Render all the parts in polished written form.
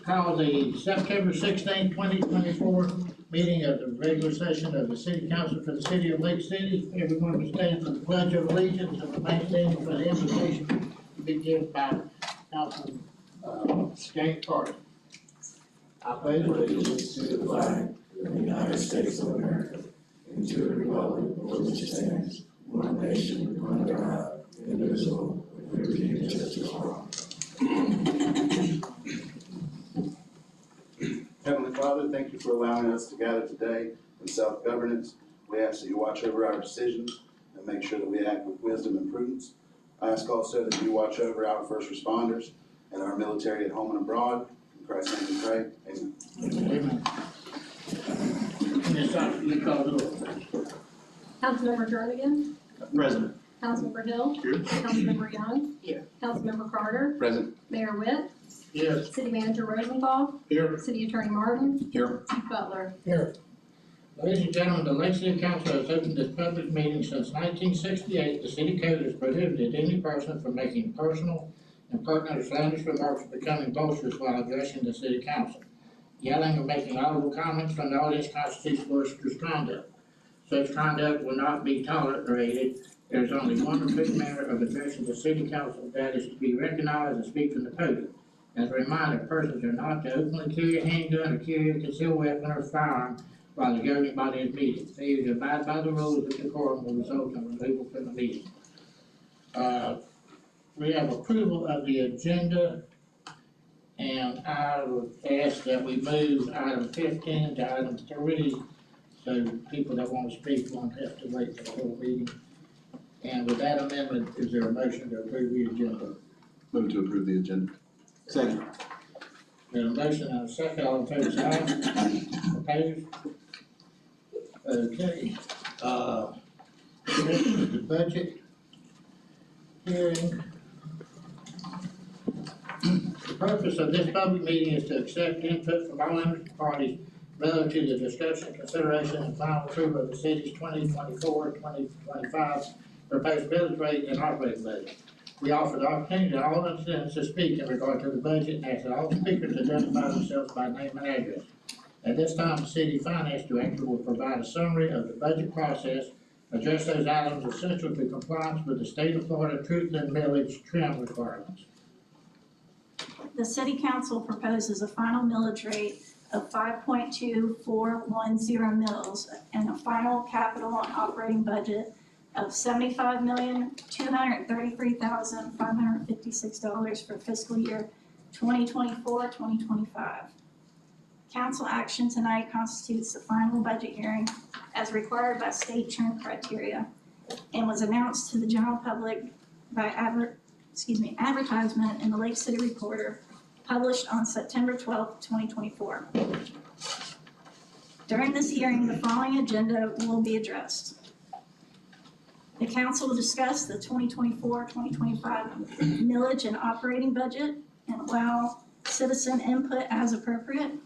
Call the September 16, 2024 meeting of the regular session of the City Council for the City of Lake City. Everyone will stand for the Pledge of Allegiance and remain standing for the invocation to be given by Councilman James Carter. I pledge allegiance to the flag of the United States of America and to the republic for which it stands, one nation, under God, indivisible, with liberty and justice for all. Heavenly Father, thank you for allowing us to gather today in self-governance. We ask that you watch over our decisions and make sure that we act with wisdom and prudence. I ask also that you watch over our first responders and our military at home and abroad. In Christ's name we pray. Amen. Amen. Ms. Doctor, you call the roll. Councilmember Jernigan? Present. Councilmember Hill? Here. Councilmember Young? Here. Councilmember Carter? Present. Mayor Witt? Yes. City Manager Rosenthal? Here. City Attorney Martin? Here. Chief Butler? Here. Ladies and gentlemen, the Lake City Council has opened this public meeting since 1968. The city code has prohibited any person from making personal, impertinent, or slanderous remarks or becoming boisterous while addressing the city council. Yelling or making audible comments from the audience constitutes boisterous conduct. Such conduct will not be tolerated. There is only one approved manner of addressing the city council, that is to be recognized and speak from the podium. As a reminder, persons are not to openly carry a handgun or carry a concealed weapon or firearm while the governing body is meeting. Failure to abide by the rules of decorum will result in removal from the meeting. We have approval of the agenda, and I would ask that we move item 15 to item 3, so people that want to speak won't have to wait for the whole meeting. And with that amendment, is there a motion to approve the agenda? Move to approve the agenda. Second. There's a motion and a second, all in favor say aye. Opposed? Okay, the budget hearing. The purpose of this public meeting is to accept input from all interested parties relative to the discussion, consideration, and final approval of the city's 2024-2025 proposed millage rate and operating budget. We offer the opportunity to all citizens to speak in regard to the budget and ask that all speakers identify themselves by name and address. At this time, the city finance director will provide a summary of the budget process, address those items essential to compliance with the state of Florida truth and millage trim requirements. The City Council proposes a final millage rate of 5.2410 mils and a final capital and operating budget of $75,233,556 for fiscal year 2024-2025. Council action tonight constitutes the final budget hearing as required by state trim criteria and was announced to the general public by advertisement in the Lake City Reporter, published on September 12, 2024. During this hearing, the following agenda will be addressed. The council will discuss the 2024-2025 millage and operating budget and allow citizen input as appropriate.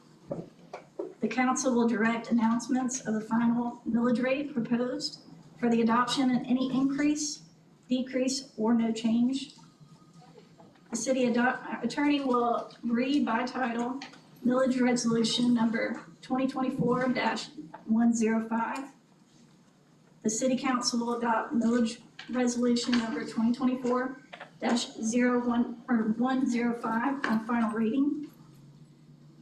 The council will direct announcements of the final millage rate proposed for the adoption and any increase, decrease, or no change. The city attorney will read by title millage resolution number 2024-105. The city council will adopt millage resolution number 2024-105 on final reading.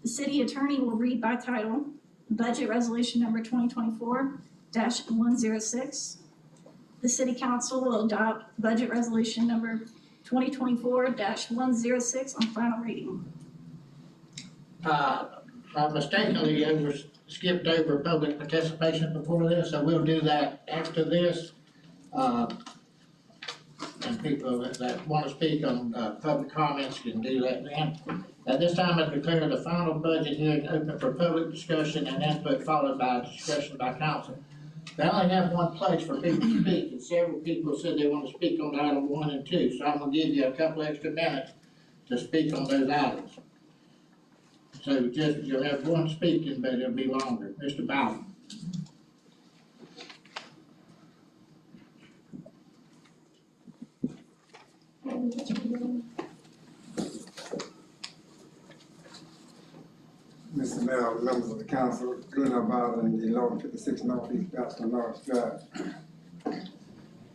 The city attorney will read by title budget resolution number 2024-106. The city council will adopt budget resolution number 2024-106 on final reading. I mistakenly skipped over public participation before this, so we'll do that after this. And people that want to speak on, public comments can do that then. At this time, I declare the final budget hearing open for public discussion and input, followed by discussion by council. They only have one place for people to speak, and several people said they want to speak on item 1 and 2, so I'm gonna give you a couple extra minutes to speak on those items. So just, you'll have one speaking, but it'll be longer. Mr. Bowden. Mr. Mayor, members of the council, Glenn Bowden, 1156 Northeast Boston North Drive.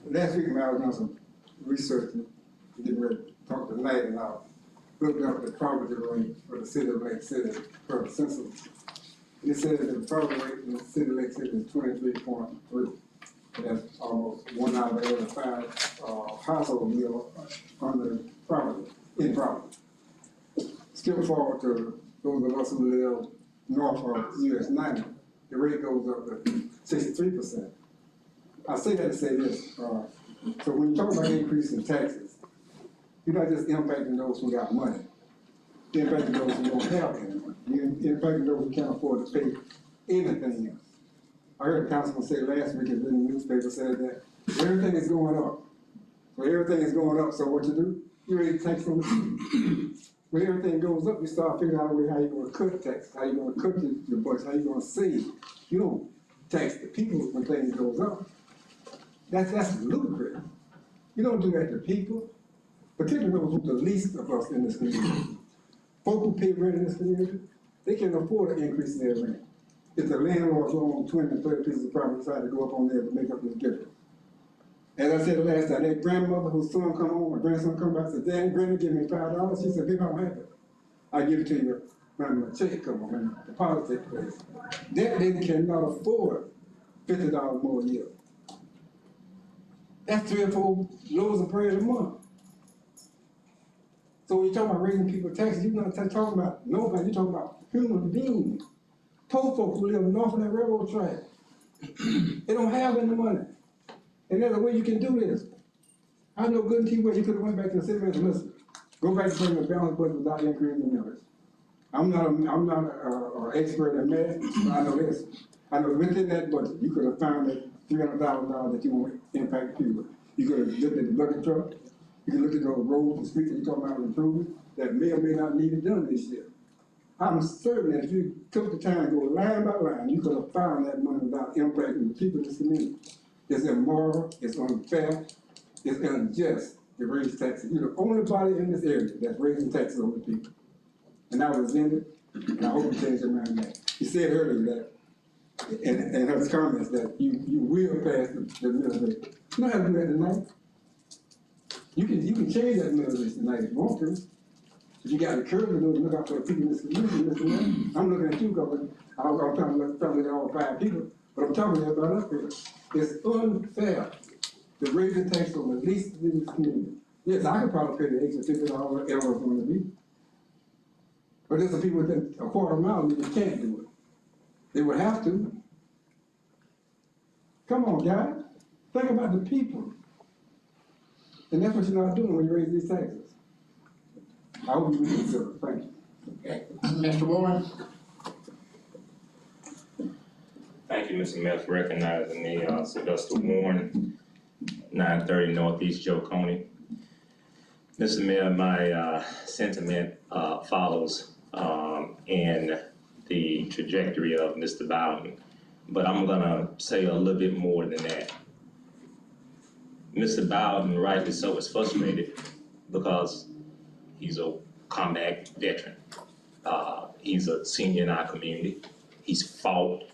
Last week, Mayor, I was doing some research and getting ready to talk tonight, and I looked up the poverty rate for the city of Lake City per census. It says that the poverty rate in the city of Lake City is 23.3. That's almost 1 out of every 5 household live under poverty, in poverty. Skip forward to those of us who live north of US 90, the rate goes up to 63%. I say that to say this, so when you talk about increase in taxes, you're not just impacting those who got money, you're impacting those who don't have any money, you're impacting those who can't afford to pay anything else. I heard a councilman say last week in the newspaper said that everything is going up. So everything is going up, so what you do? You raise tax on the people. When everything goes up, you start figuring out a way how you're gonna cut tax, how you're gonna cut your budget, how you're gonna save. You don't tax the people when things goes up. That's ludicrous. You don't do that to people, particularly those who are the least of us in this community. Folk who pay rent in this community, they can afford an increase in their rent. If the landlords own 20 and 30 pieces of property, decide to go up on there to make up this difference. As I said last time, that grandmother whose son come home, or grandson come back and said, "Dad, Granny, give me $5. She said, "Baby, I don't have it. I give it to you when my check come on, when the deposit takes place." That lady cannot afford $50 more a year. That's 3 or 4 loaves of bread a month. So when you're talking about raising people's taxes, you're not talking about nobody, you're talking about human beings. Poor folks who live north of that railroad track. They don't have any money. And there's a way you can do this. I know good and tea well you could have went back to the city and listen, go back to bringing a balanced budget without increasing the numbers. I'm not an expert in math, but I know this. I know within that budget, you could have found that $300,000 that you want to impact people. You could have looked at the bucket truck, you could look at those roads and streets that you're talking about improving that may or may not need it done this year. I'm certain that if you took the time to go line by line, you could have found that money without impacting the people in this community. It's immoral, it's unfair, it's unjust to raise taxes. You're the only body in this area that's raising taxes on the people. And I resent it, and I hope you change your mind back. You said earlier that, in her comments, that you will pass the millage rate. You don't have to do that tonight. You can change that millage rate tonight if you want to. But you got the courage to look out for the people in this community, Mr. Mayor. I'm looking at you because I'm trying to look at all 5 people, but I'm talking to everybody up here. It's unfair to raise the tax on the least in this community. Yes, I could probably pay the extra $50 whatever it's going to be. But there's some people that a quarter mile that can't do it. They would have to. Come on, guys. Think about the people. And that's what you're not doing when you raise these taxes. I hope you reconsider. Thank you. Okay. Mr. Warren? Thank you, Mr. Mayor, for recognizing me. Sylvester Warren, 930 Northeast Joe Coney. Mr. Mayor, my sentiment follows in the trajectory of Mr. Bowden, but I'm gonna say a little bit more than that. Mr. Bowden, rightly so, is frustrated because he's a combat veteran. He's a senior in our community. He's fought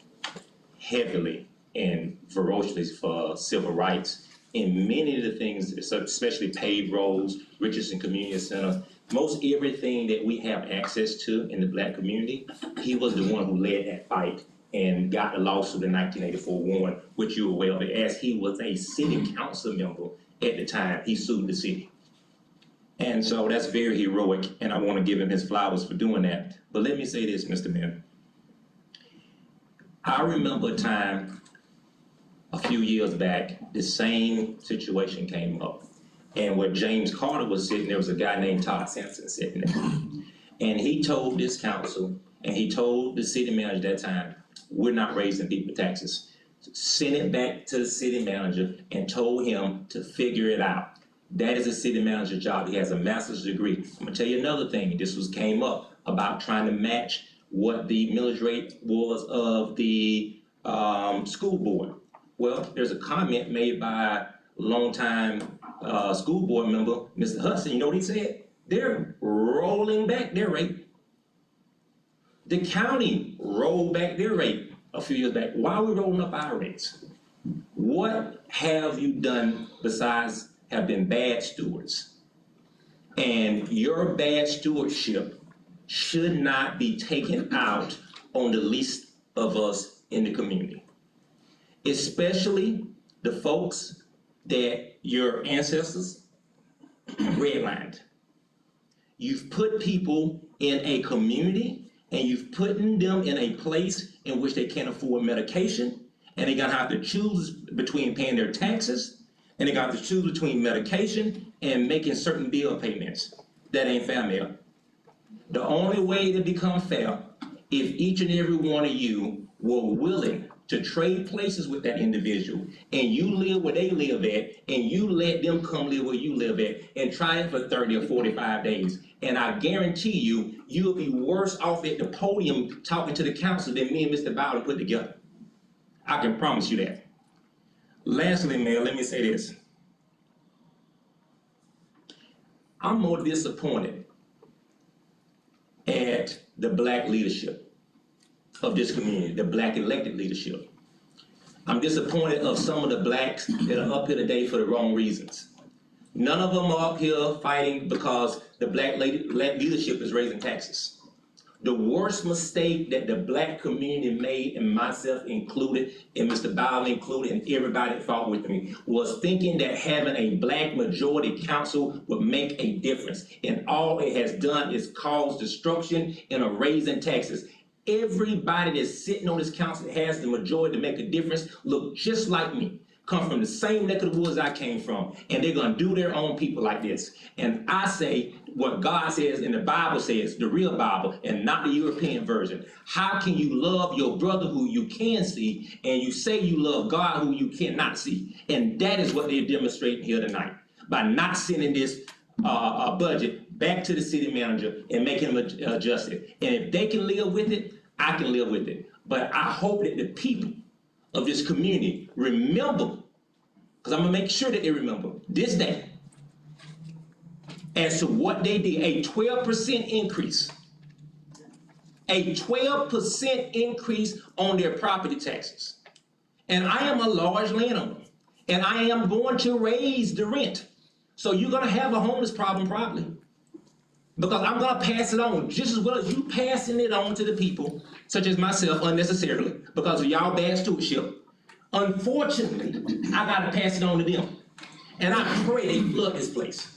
heavily and ferociously for civil rights in many of the things, especially paved roads, Richardson Community Center, most everything that we have access to in the Black community. He was the one who led that fight and got the lawsuit in 1984 won, which you were aware of. As he was a city council member at the time, he sued the city. And so that's very heroic, and I want to give him his flowers for doing that. But let me say this, Mr. Mayor. I remember a time a few years back, the same situation came up. And where James Carter was sitting, there was a guy named Todd Sampson sitting there. And he told this council, and he told the city manager at that time, we're not raising people taxes. Sent it back to the city manager and told him to figure it out. That is a city manager's job. He has a master's degree. I'm gonna tell you another thing. Came up about trying to match what the millage rate was of the school board. Well, there's a comment made by longtime school board member, Mr. Hudson. You know what he said? They're rolling back their rate. The county rolled back their rate a few years back. Why are we rolling up our rates? What have you done besides have been bad stewards? And your bad stewardship should not be taken out on the least of us in the community. Especially the folks that your ancestors redlined. You've put people in a community and you've put them in a place in which they can't afford medication, and they're gonna have to choose between paying their taxes, and they got to choose between medication and making certain bill payments. That ain't fair, Mayor. The only way to become fair, if each and every one of you were willing to trade places with that individual, and you live where they live at, and you let them come live where you live at, and try it for 30 or 45 days. And I guarantee you, you'll be worse off at the podium talking to the council than me and Mr. Bowden put together. I can promise you that. Lastly, Mayor, let me say this. I'm more disappointed at the black leadership of this community, the black elected leadership. I'm disappointed of some of the blacks that are up here today for the wrong reasons. None of them are up here fighting because the black leadership is raising taxes. The worst mistake that the black community made, and myself included, and Mr. Bowden included, and everybody that fought with me, was thinking that having a black majority council would make a difference. And all it has done is cause destruction and a raise in taxes. Everybody that's sitting on this council that has the majority to make a difference look just like me, come from the same neck of the woods I came from, and they're gonna do their own people like this. And I say what God says and the Bible says, the real Bible, and not the European version. How can you love your brother who you can see, and you say you love God who you cannot see? And that is what they're demonstrating here tonight, by not sending this budget back to the city manager and making them adjust it. And if they can live with it, I can live with it. But I hope that the people of this community remember, because I'm gonna make sure that they remember this day, as to what they did, a 12% increase. A 12% increase on their property taxes. And I am a large landowner, and I am going to raise the rent. So you're gonna have a homeless problem probably, because I'm gonna pass it on just as well as you passing it on to the people, such as myself, unnecessarily, because of y'all bad stewardship. Unfortunately, I gotta pass it on to them. And I pray they flood this place.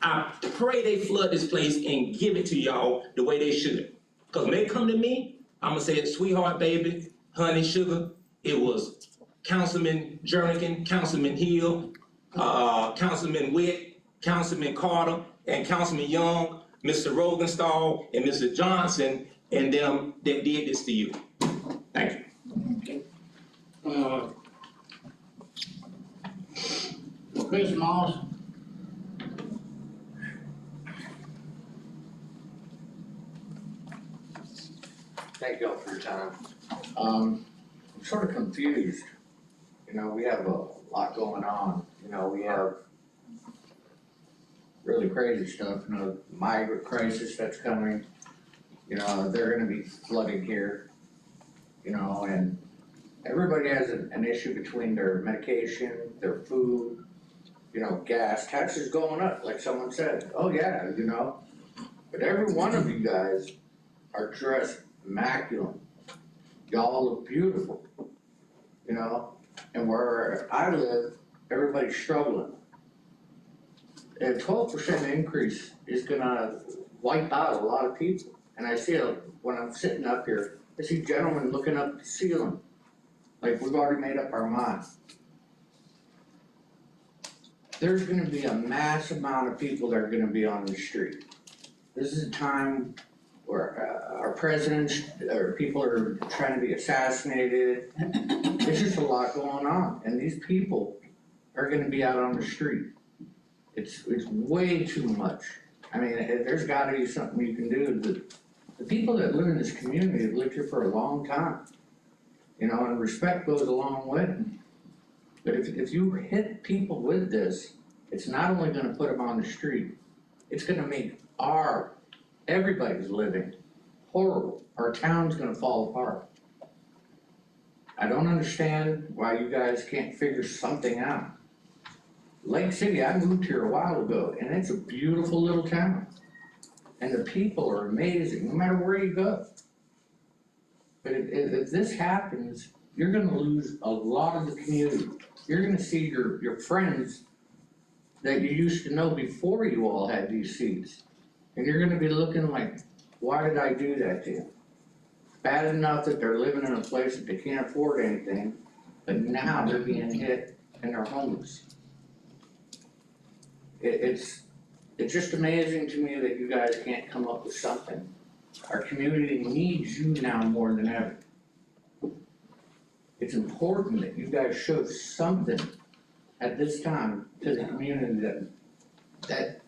I pray they flood this place and give it to y'all the way they should. Because when they come to me, I'm gonna say, sweetheart, baby, honey, sugar. It was Councilman Jernigan, Councilman Hill, Councilman Witt, Councilman Carter, and Councilman Young, Mr. Rogenstahl, and Mr. Johnson, and them that did this to you. Thank you. Chris Moss. Thank y'all for your time. I'm sort of confused. You know, we have a lot going on. You know, we have really crazy stuff, you know, migrant crisis that's coming. You know, they're gonna be flooding here, you know, and everybody has an issue between their medication, their food, you know, gas, taxes going up, like someone said. Oh yeah, you know, but every one of you guys are dressed immaculate. Y'all look beautiful, you know, and where I live, everybody's struggling. A 12% increase is gonna wipe out a lot of people. And I see it when I'm sitting up here I see gentlemen looking up at the ceiling, like we've already made up our mind. There's gonna be a mass amount of people that are gonna be on the street. This is a time where our presidents, or people are trying to be assassinated. There's just a lot going on, and these people are gonna be out on the street. It's way too much. I mean, there's gotta be something you can do. The people that live in this community have lived here for a long time. You know, and respect goes a long way. But if you hit people with this, it's not only gonna put them on the street, it's gonna make everybody's living horrible. Our town's gonna fall apart. I don't understand why you guys can't figure something out. Lake City, I moved here a while ago, and it's a beautiful little town. And the people are amazing, no matter where you go. But if this happens, you're gonna lose a lot of the community. You're gonna see your friends that you used to know before you all had these seats. And you're gonna be looking like, why did I do that to you? Bad enough that they're living in a place that they can't afford anything, but now they're being hit and they're homeless. It's just amazing to me that you guys can't come up with something. Our community needs you now more than ever. It's important that you guys show something at this time to the community that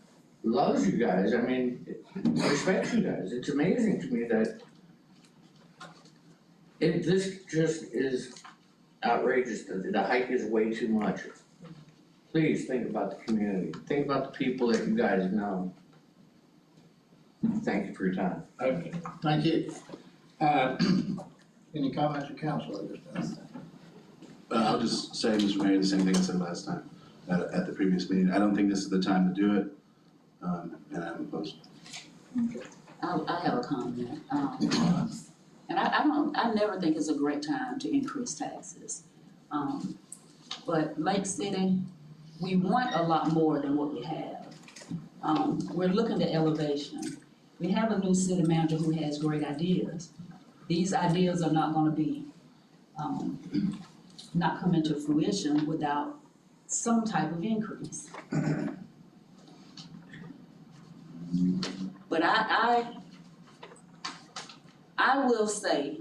loves you guys. I mean, respects you guys. It's amazing to me that this just is outrageous. The hike is way too much. Please think about the community. Think about the people that you guys know. Thank you for your time. Okay, thank you. Any comments of council at this time? I'll just say, Mr. Mayor, the same thing I said last time at the previous meeting. I don't think this is the time to do it, and I'm opposed. I have a comment. And I never think it's a great time to increase taxes. But Lake City, we want a lot more than what we have. We're looking to elevation. We have a new city manager who has great ideas. These ideas are not gonna be, not come into fruition without some type of increase. But I will say,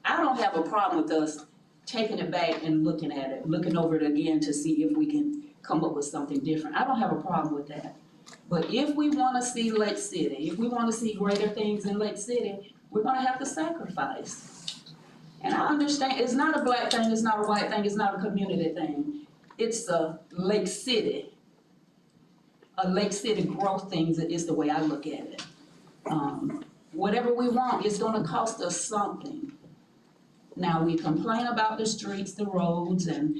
I don't have a problem with us taking it back and looking at it, looking over it again to see if we can come up with something different. I don't have a problem with that. But if we wanna see Lake City, if we wanna see greater things in Lake City, we're gonna have to sacrifice. And I understand, it's not a black thing, it's not a white thing, it's not a community thing. It's a Lake City growth things is the way I look at it. Whatever we want, it's gonna cost us something. Now, we complain about the streets, the roads, and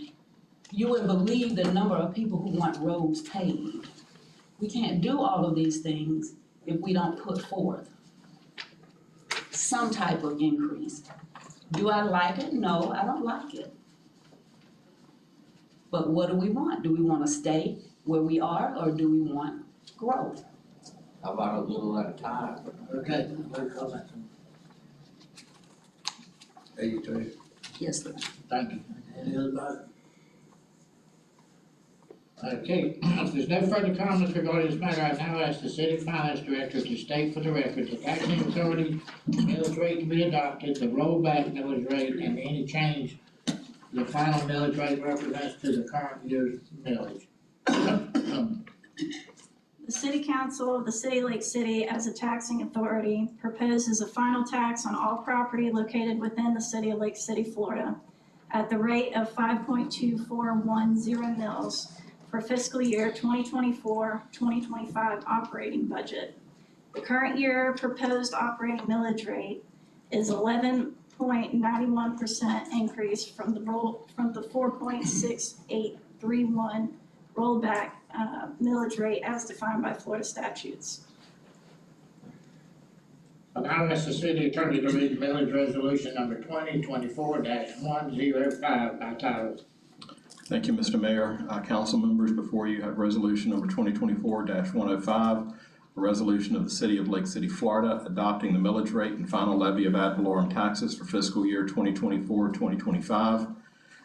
you wouldn't believe the number of people who want roads paved. We can't do all of these things if we don't put forth some type of increase. Do I like it? No, I don't like it. But what do we want? Do we wanna stay where we are, or do we want growth? How about a little at a time? Okay, no comments. Are you too? Yes, sir. Thank you. Any other vote? Okay, if there's no further comments regarding this matter, I now ask the city finance director to state for the record the taxing authority millage rate to be adopted, the rollback millage rate, and any change the final millage rate represents to the current year's millage. The City Council of the City of Lake City, as a taxing authority, proposes a final tax on all property located within the City of Lake City, Florida, at the rate of 5.2410 mils for fiscal year 2024-2025 operating budget. The current year proposed operating millage rate is 11.91% increase from the 4.6831 rollback millage rate as defined by Florida statutes. I now ask the city attorney to read millage resolution number 2024-105 by title. Thank you, Mr. Mayor. Council members, before you have resolution number 2024-105. a resolution of the City of Lake City, Florida, adopting the millage rate and final levy of ad valorem taxes for fiscal year 2024-2025,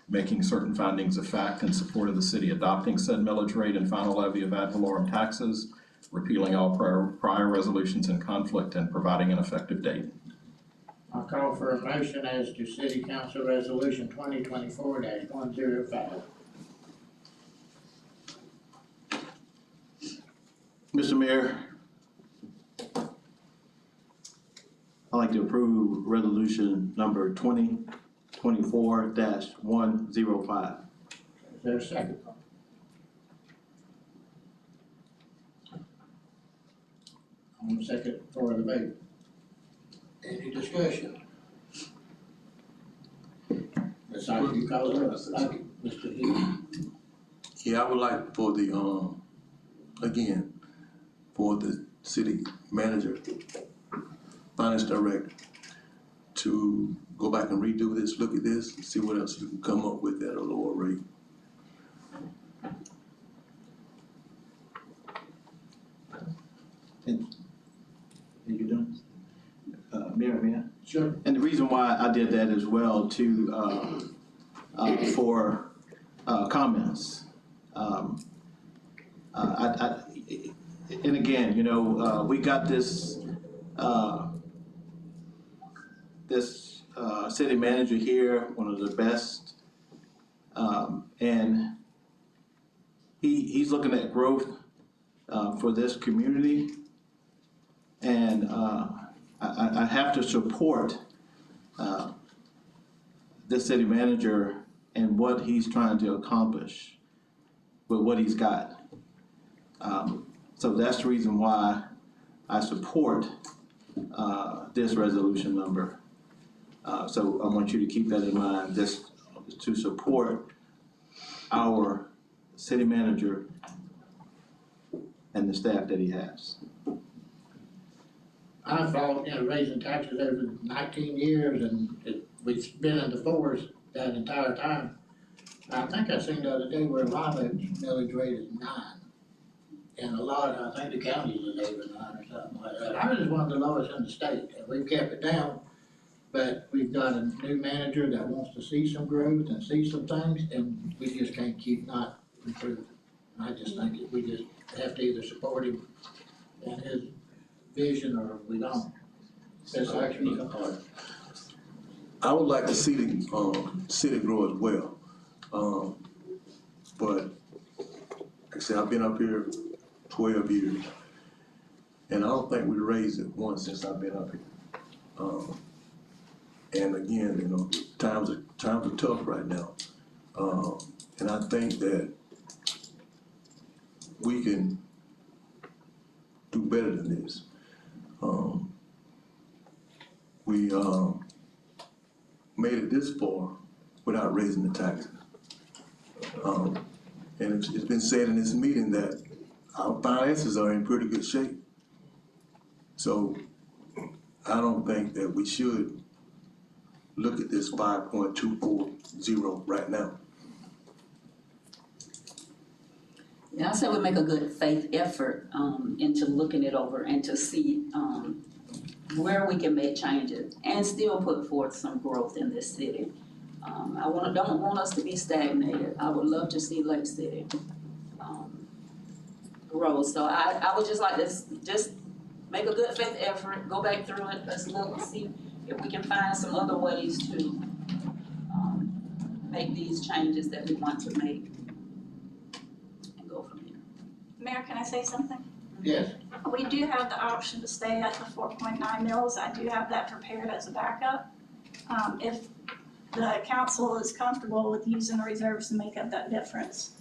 making certain findings of fact in support of the city adopting said millage rate and final levy of ad valorem taxes, repealing all prior resolutions in conflict, and providing an effective date. I'll call for a motion as to City Council Resolution 2024-105. Mr. Mayor, I'd like to approve resolution number 2024-105. Is there a second? On second for the vote. Any discussion? Ms. Sykes, you call it up. Thank you, Mr. Heath. Yeah, I would like for the, again, for the city manager, finance director, to go back and redo this, look at this, and see what else you can come up with at a lower rate. You done? Mayor? Sure. And the reason why I did that as well too, for comments. And again, you know, we got this city manager here, one of the best, and he's looking at growth for this community, and I have to support this city manager and what he's trying to accomplish with what he's got. So that's the reason why I support this resolution number. So I want you to keep that in mind, just to support our city manager and the staff that he has. I fought, raising taxes over 19 years, and we've been in the fours that entire time. I think I seen the other day where Live Oak's millage rate is 9. And a lot, I think the counties is 8 or 9 or something like that. Ours is one of the lowest in the state, and we've kept it down. But we've got a new manager that wants to see some growth and see some things, and we just can't keep not improving. And I just think we just have to either support him and his vision, or we don't. That's actually a part. I would like to see the, city grow as well. But, like I said, I've been up here 12 years, and I don't think we raised it once since I've been up here. And again, you know, times are tough right now. And I think that we can do better than this. We made it this far without raising the taxes. And it's been said in this meeting that our finances are in pretty good shape. So I don't think that we should look at this 5.240 right now. Yeah, I say we make a good faith effort into looking it over and to see where we can make changes and still put forth some growth in this city. I don't want us to be stagnated. I would love to see Lake City grow. So I would just like to just make a good faith effort, go back through it, let's look and see if we can find some other ways to make these changes that we want to make and go from here. Mayor, can I say something? Yes. We do have the option to stay at the 4.9 mils. I do have that prepared as a backup. If the council is comfortable with using the reserves to make up that difference.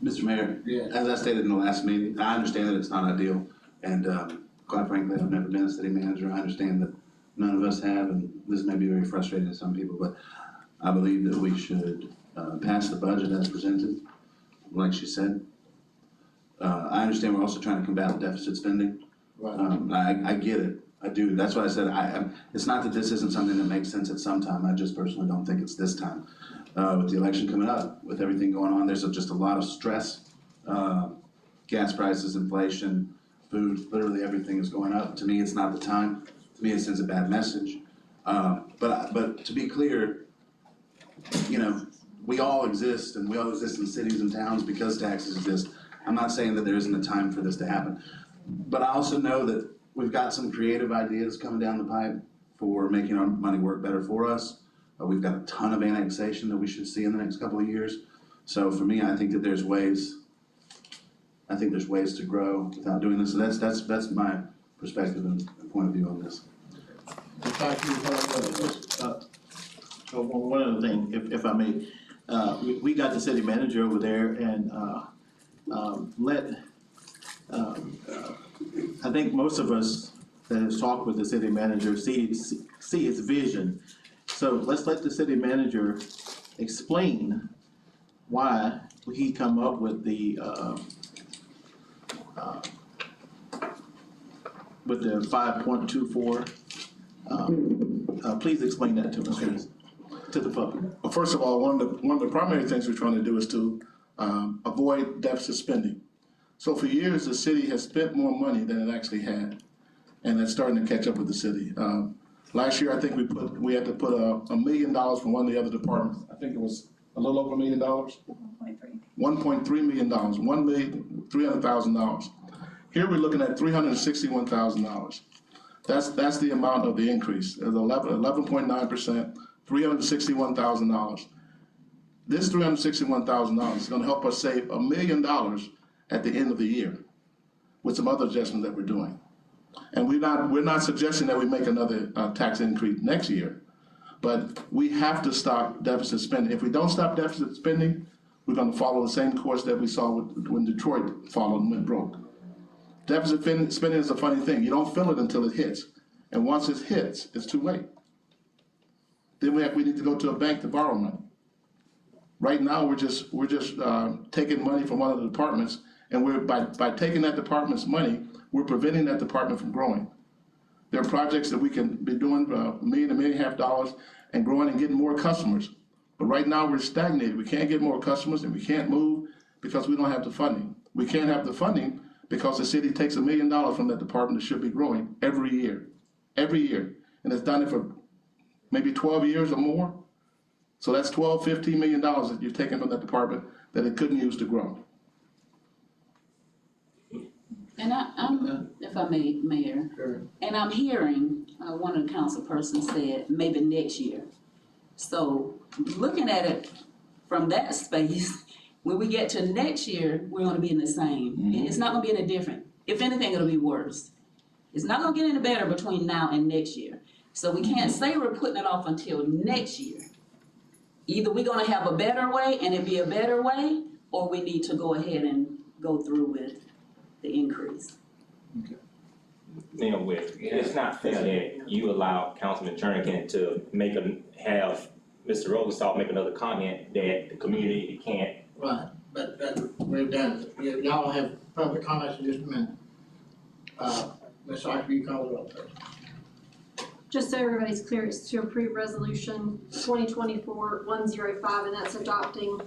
Mr. Mayor, Yeah. as I stated in the last meeting, I understand that it's not ideal, and quite frankly, I've never been a city manager. I understand that none of us have, and this may be very frustrating to some people, but I believe that we should pass the budget as presented, like she said. I understand we're also trying to combat deficit spending. Right. I get it, I do. That's why I said it's not that this isn't something that makes sense at some time. I just personally don't think it's this time. With the election coming up, with everything going on, there's just a lot of stress gas prices, inflation, food, literally everything is going up. To me, it's not the time. To me, it sends a bad message. But to be clear, you know, we all exist and we all exist in cities and towns because taxes exist. I'm not saying that there isn't a time for this to happen. But I also know that we've got some creative ideas coming down the pipe for making our money work better for us. We've got a ton of annexation that we should see in the next couple of years. So for me, I think that there's ways to grow without doing this. So that's my perspective and point of view on this. One other thing, if I may, we got the city manager over there and, I think most of us that has talked with the city manager see his vision. So let's let the city manager explain why he come up with the 5.24. Please explain that to us, please, to the public. Well, first of all, one of the primary things we're trying to do is to avoid deficit spending. So for years, the city has spent more money than it actually had, and that's starting to catch up with the city. Last year, I think we had to put $1 million from one of the other departments. I think it was a little over $1 million. $1.3 million, $1,300,000. Here we're looking at $361,000. That's the amount of the increase. It's 11.9%, $361,000. This $361,000 is going to help us save $1 million at the end of the year with some other adjustments that we're doing. And we're not suggesting that we make another tax increase next year, but we have to stop deficit spending. If we don't stop deficit spending, we're going to follow the same course that we saw when Detroit followed and went broke. Deficit spending is a funny thing. You don't feel it until it hits, and once it hits, it's too late. Then we need to go to a bank to borrow money. Right now, we're just taking money from one of the departments, and by taking that department's money, we're preventing that department from growing. There are projects that we can be doing $1 million, $1.5 million and growing and getting more customers. But right now we're stagnated. We can't get more customers and we can't move because we don't have the funding. We can't have the funding because the city takes $1 million from that department that should be growing every year. And it's done it for maybe 12 years or more. So that's $12, $15 million that you're taking from that department that it couldn't use to grow. And I'm, if I may, Mayor, Sure. and I'm hearing, one of the council persons said maybe next year. So looking at it from that space, when we get to next year, we're gonna be in the same. It's not gonna be any different. If anything, it'll be worse. It's not gonna get any better between now and next year. So we can't say we're putting it off until next year. Either we're gonna have a better way and it be a better way, or we need to go ahead and go through with the increase. Mayor West, it's not fair that you allow Councilman Jernigan to have Mr. Rosenthal make another comment that the community can't. Right, but we've done, y'all have public comments in just a minute. Ms. Ocker, you call it up, please. Just so everybody's clear, it's to approve resolution 2024-105, and that's adopting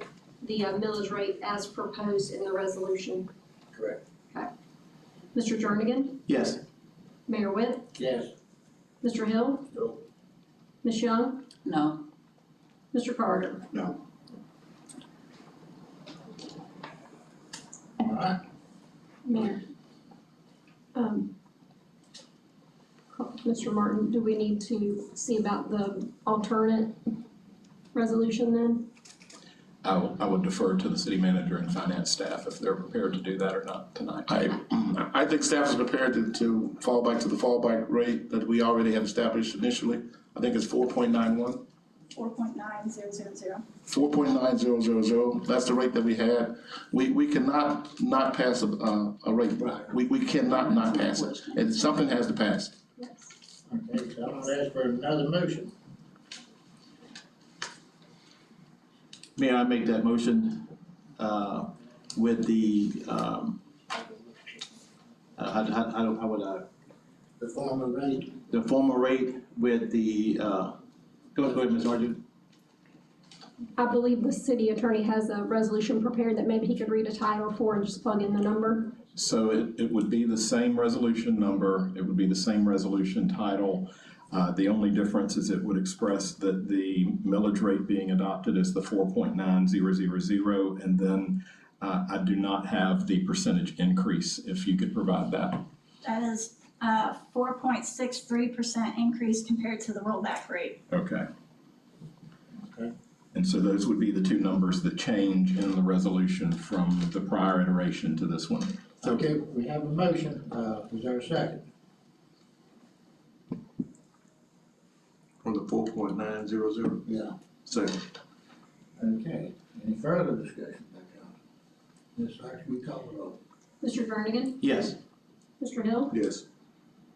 the millage rate as proposed in the resolution. Correct. Okay. Mr. Jernigan? Yes. Mayor Witt? Yes. Mr. Hill? No. Ms. Young? No, Mr. Carter? No. All right. Mayor. Mr. Martin, do we need to see about the alternate resolution then? I would defer to the city manager and finance staff if they're prepared to do that or not tonight. I think staff is prepared to fall back to the fallback rate that we already had established initially. I think it's 4.91. 4.9000. 4.9000, that's the rate that we had. We cannot not pass a rate. We cannot not pass it. And something has to pass. Okay, so I'm gonna ask for another motion. May I make that motion, with the, how would I? The former rate. The former rate with the, go ahead, Ms. Arjun. I believe the city attorney has a resolution prepared that maybe he could read a title for and just plug in the number. So it would be the same resolution number, it would be the same resolution title. The only difference is it would express that the millage rate being adopted is the 4.9000, and then I do not have the percentage increase, if you could provide that. That is 4.63% increase compared to the rollback rate. Okay. Okay. And so those would be the two numbers that change in the resolution from the prior iteration to this one. Okay, we have a motion, is there a second? From the 4.900. Yeah. Second. Okay, any further discussion back on it? Ms. Sykes, we call it roll. Mr. Jernigan? Yes. Mr. Hill? Yes.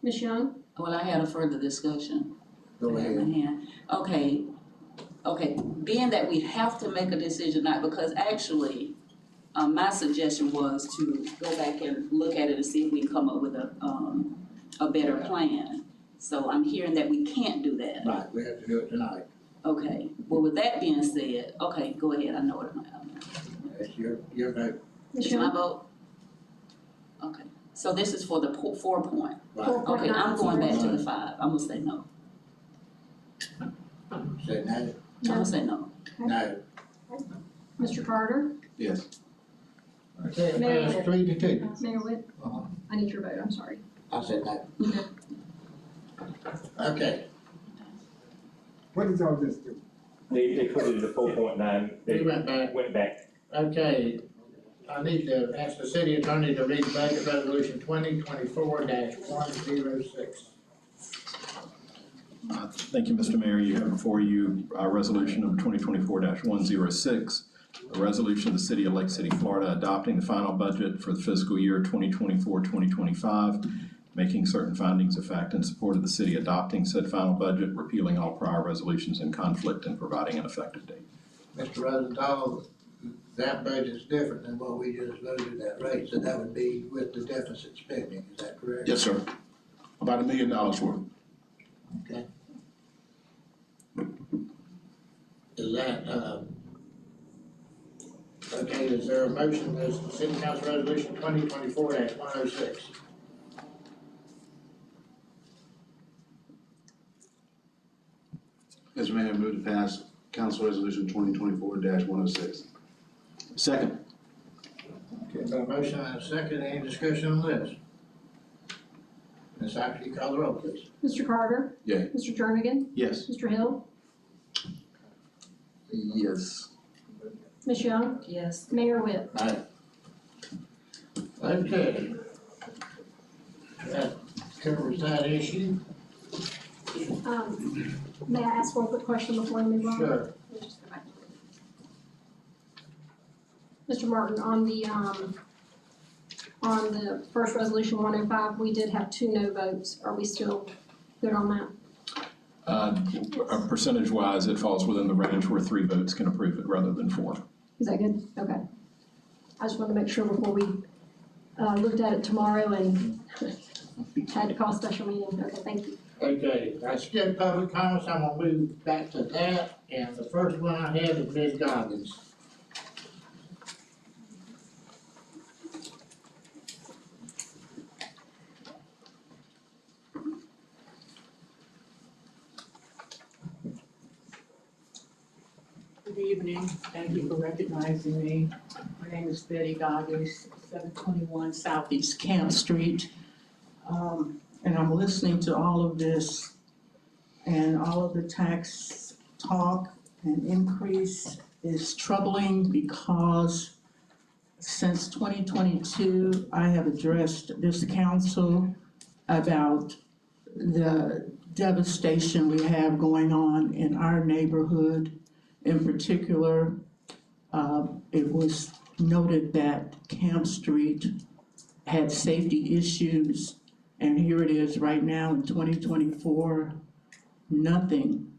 Ms. Young? Well, I had a further discussion. Go I have my ahead. hand. Okay, being that we have to make a decision now, because actually, my suggestion was to go back and look at it and see if we can come up with a better plan. So I'm hearing that we can't do that. Right, we have to do it tonight. Okay, well, with that being said, okay, go ahead, I know what I'm. That's your vote. Ms. Is my Young? vote? Okay, so this is for the 4 point. Right, Okay, I'm going back to the 4.90. 5, I'm gonna say no. say no, I'm gonna say no. no. Mr. Carter? Yes. Okay, it Mayor passed Witt. 3-2. Mayor Witt? Uh-huh. I need your vote, I'm sorry. I said no. Okay, What does all this do? They put it in the 4.9, we went back. went back. Okay, I need to ask the city attorney to read budget resolution 2024-106. Thank you, Mr. Mayor. You have before you resolution number 2024-106, a resolution of the city of Lake City, Florida, adopting the final budget for the fiscal year 2024-2025, making certain findings of fact in support of the city adopting said final budget, repealing all prior resolutions in conflict, and providing an effective date. Mr. Rosenthal, that budget's different than what we just voted at rate, so that would be with the deficit spending, is that correct? Yes, sir. About $1 million worth. Okay. Is that, okay, is there a motion as the city council resolution 2024-106? Mr. Mayor, move to pass Council Resolution 2024-106. Second. Okay, got a motion and a second, any discussion on this? Ms. Sykes, you call the roll, please. Mr. Carter? Yeah. Mr. Jernigan? Yes. Mr. Hill? Yes. Ms. Young? Yes. Mayor Witt? Aye. Okay. That covers that issue. May I ask one quick question before we move on? Sure. Let me just go back. Mr. Martin, on the first resolution 105, we did have 2 no votes. Are we still good on that? Percentage-wise, it falls within the range where 3 votes can approve it rather than 4. Is that good? Okay. I just wanted to make sure before we looked at it tomorrow and had to call a special meeting. Okay, thank you. Okay, I skipped public comments, I'm gonna move back to that, and the first one I have is Ms. Goggins. Good evening, thank you for recognizing me. My name is Betty Goggins, 721 Southeast Camp Street. And I'm listening to all of this and all of the tax talk and increase is troubling because since 2022, I have addressed this council about the devastation we have going on in our neighborhood. In particular, it was noted that Camp Street had safety issues, and here it is right now in 2024, nothing,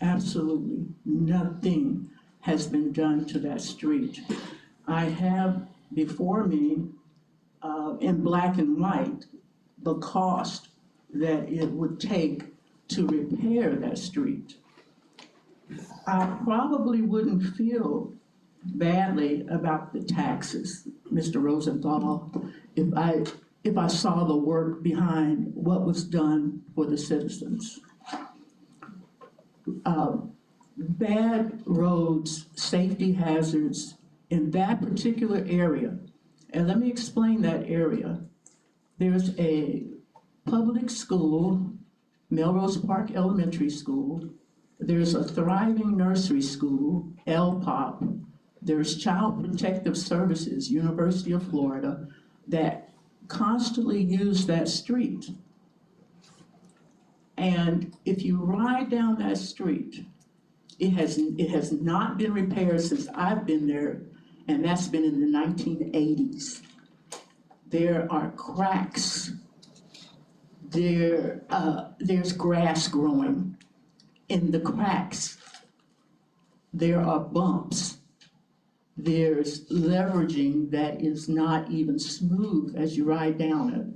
absolutely nothing has been done to that street. I have before me, in black and white, the cost that it would take to repair that street. I probably wouldn't feel badly about the taxes, Mr. Rosenthal, if I saw the work behind what was done for the citizens. Bad roads, safety hazards in that particular area, and let me explain that area. There's a public school, Melrose Park Elementary School. There's a thriving nursery school, LPOP. There's Child Protective Services, University of Florida, that constantly use that street. And if you ride down that street, it has not been repaired since I've been there, and that's been in the 1980s. There are cracks. There's grass growing in the cracks. There are bumps. There's leveraging that is not even smooth as you ride down it.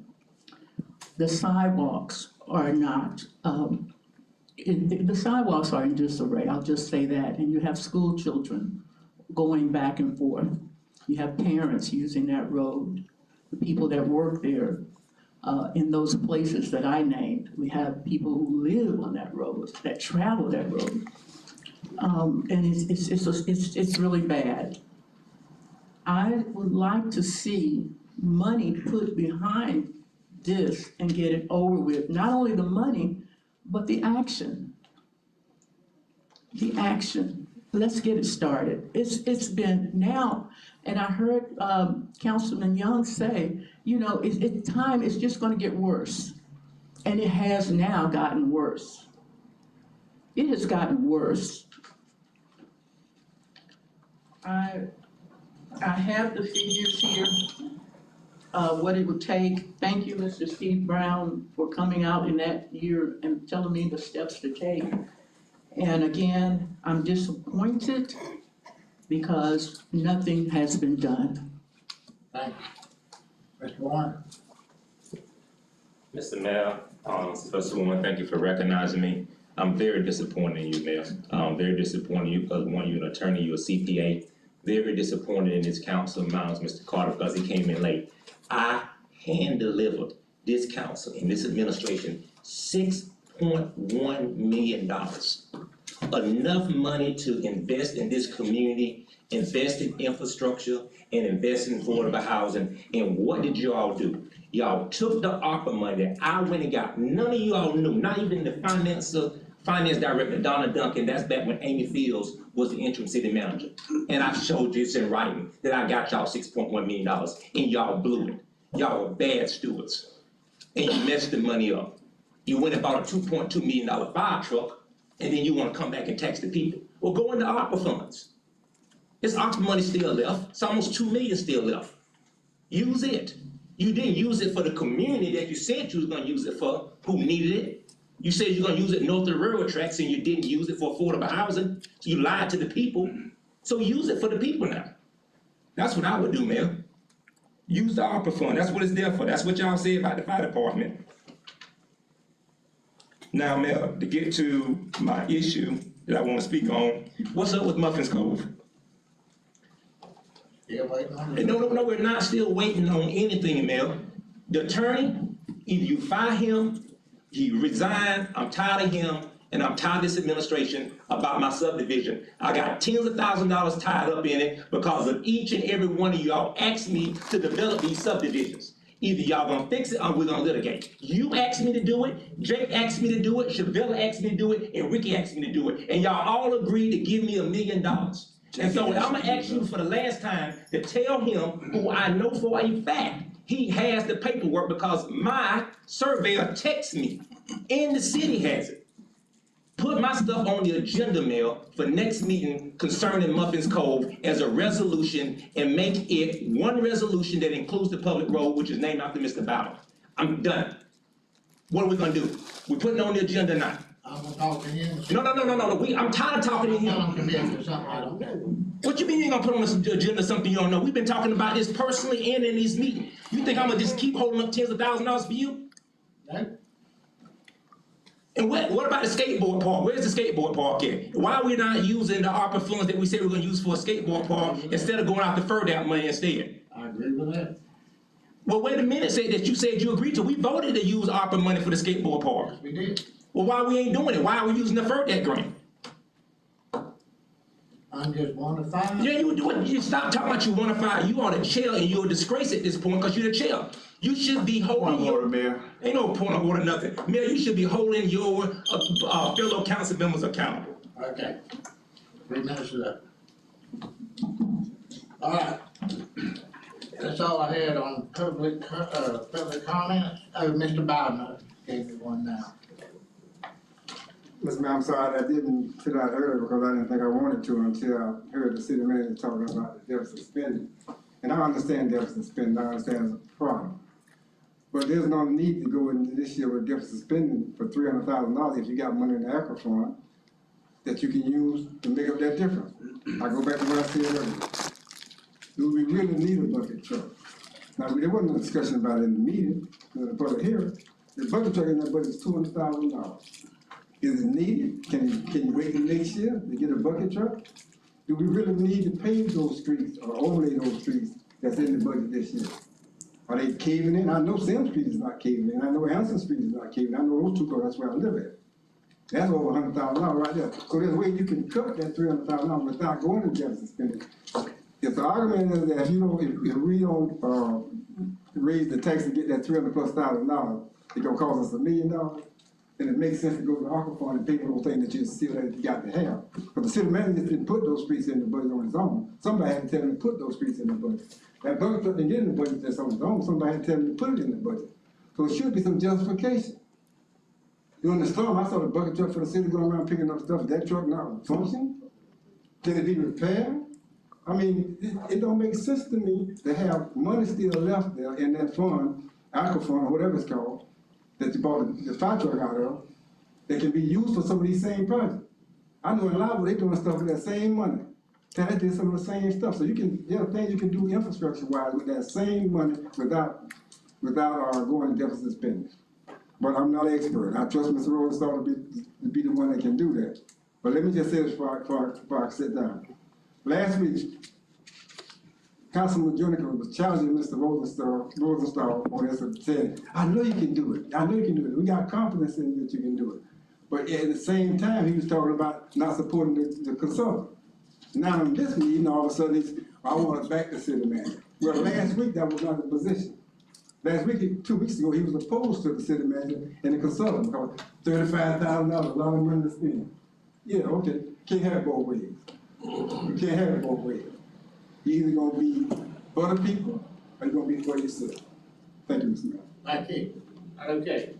The sidewalks are not, the sidewalks are in disarray, I'll just say that, and you have school children going back and forth. You have parents using that road, the people that work there, in those places that I named. We have people who live on that road, that travel that road. And it's really bad. I would like to see money put behind this and get it over with. Not only the money, but the action. The action. Let's get it started. It's been now, and I heard Councilman Young say, you know, time is just gonna get worse. And it has now gotten worse. It has gotten worse. I have the figures here, what it would take. Thank you, Mr. Steve Brown, for coming out in that year and telling me the steps to take. And again, I'm disappointed because nothing has been done. Thank you. Mr. Warren? Mr. Mayor, first of all, I want to thank you for recognizing me. I'm very disappointed in you, Mayor. I'm very disappointed in you because, one, you're an attorney, you're a CPA. Very disappointed in this council of mine, Mr. Carter, because he came in late. I hand-delivered this council and this administration $6.1 million. Enough money to invest in this community, invest in infrastructure, and invest in affordable housing. And what did you all do? Y'all took the ARPA money that I went and got. None of you all knew, not even the finance director, Donna Duncan, that's back when Amy Fields was the interim city manager. And I showed you, it's in writing, that I got y'all $6.1 million, and y'all blew it. Y'all were bad stewards, and you messed the money up. You went and bought a $2.2 million fire truck, and then you want to come back and tax the people. Well, go into ARPA funds. There's ARPA money still left. It's almost $2 million still left. Use it. You didn't use it for the community that you said you was gonna use it for, who needed it. You said you're gonna use it north of the railroad tracks and you didn't use it for affordable housing, so you lied to the people. So use it for the people now. That's what I would do, Mayor. Use the ARPA fund, that's what it's there for. That's what y'all say about the fire department. Now, Mayor, to get to my issue that I wanna speak on, what's up with Muffins Cove? Still waiting on it? No, we're not still waiting on anything, Mayor. The attorney, either you fire him, he resign, I'm tired of him, and I'm tired of this administration about my subdivision. I got tens of thousands of dollars tied up in it because of each and every one of y'all asked me to develop these subdivisions. Either y'all gonna fix it or we're gonna litigate. You asked me to do it, Jake asked me to do it, Shavella asked me to do it, and Ricky asked me to do it. And y'all all agreed to give me $1 million. And so I'm gonna ask you for the last time to tell him, who I know for a fact, he has the paperwork because my surveyor texts me, and the city has it. Put my stuff on the agenda, Mayor, for next meeting concerning Muffins Cove as a resolution and make it one resolution that includes the public road, which is named after Mr. Bowden. I'm done. What are we gonna do? We're putting it on the agenda now. I'm gonna talk to him. No, I'm tired of talking to I'm him. on commission or something, I don't know. What you mean you ain't gonna put on the agenda something you don't know? We've been talking about this personally and in these meetings. You think I'm gonna just keep holding up tens of thousands of dollars for you? No? And what about the skateboard park? Where's the skateboard park at? Why are we not using the ARPA funds that we said we're gonna use for a skateboard park instead of going out to FERDAP money instead? I agree with that. Well, wait a minute, say that you said you agreed to. We voted to use ARPA money for the skateboard park. We did. Well, why we ain't doing it? Why are we using the FERDAP grant? I'm just one of five. Yeah, you do it. You stop talking about you want to fire. You are the chair and you're a disgrace at this point because you're the chair. You should be Point holding of order, your, Mayor. ain't no point of order, nothing. Mayor, you should be holding your fellow council members accountable. Okay. 3 minutes is up. All right. That's all I had on public comments. Oh, Mr. Bowden gave me one now. Mr. Mayor, I'm sorry I didn't put out earlier because I didn't think I wanted to until I heard the city manager talking about the deficit spending. And I understand deficit spending, I understand it's a problem. But there's no need to go into this year with deficit spending for $300,000 if you got money in the ACRA fund that you can use to make up that difference. I go back to what I said earlier. Do we really need a bucket truck? Now, there wasn't a discussion about it in the meeting, in the public hearing. The bucket truck in that budget is $200,000. Is it needed? Can you wait till next year to get a bucket truck? Do we really need to pave those streets or overlay those streets that's in the budget this year? Are they caving in? I know Sam Street is not caving in. I know Hanson Street is not caving in. I know those two roads, that's where I live at. That's over $100,000 right there. So there's a way you can cut that $300,000 without going to deficit spending. If the argument is that if we don't raise the tax to get that $300,000+, it's gonna cost us $1 million, then it makes sense to go to the ARPA fund and pay for those things that you still got to have. But the city manager didn't put those streets in the budget on his own. Somebody had to tell him to put those streets in the budget. That bucket truck didn't get in the budget that's on his own. Somebody had to tell him to put it in the budget. So it should be some justification. During the storm, I saw the bucket truck for the city going around picking up stuff. Is that truck not functioning? Can it be repaired? I mean, it don't make sense to me to have money still left there in that fund, ACRA fund, or whatever it's called, that you bought the fire truck out of, that can be used for some of these same projects. I know in Lava, they doing stuff with that same money. They did some of the same stuff. So there are things you can do infrastructure-wise with that same money without going to deficit spending. But I'm not an expert. I trust Mr. Rosenthal to be the one that can do that. But let me just say this before I sit down. Last week, Councilman Juniker was challenging Mr. Rosenthal on this and saying, I know you can do it. I know you can do it. We got confidence in you that you can do it. But at the same time, he was talking about not supporting the consultant. Now in this meeting, all of a sudden, I want to back the city manager. Well, last week, that was not the position. Last week, 2 weeks ago, he was opposed to the city manager and the consultant because $35,000, a lot of money to spend. Yeah, okay, can't have it both ways. You can't have it both ways. You're either gonna be for the people or you're gonna be for yourself. Thank you, Mr. Mayor. Thank you. Okay.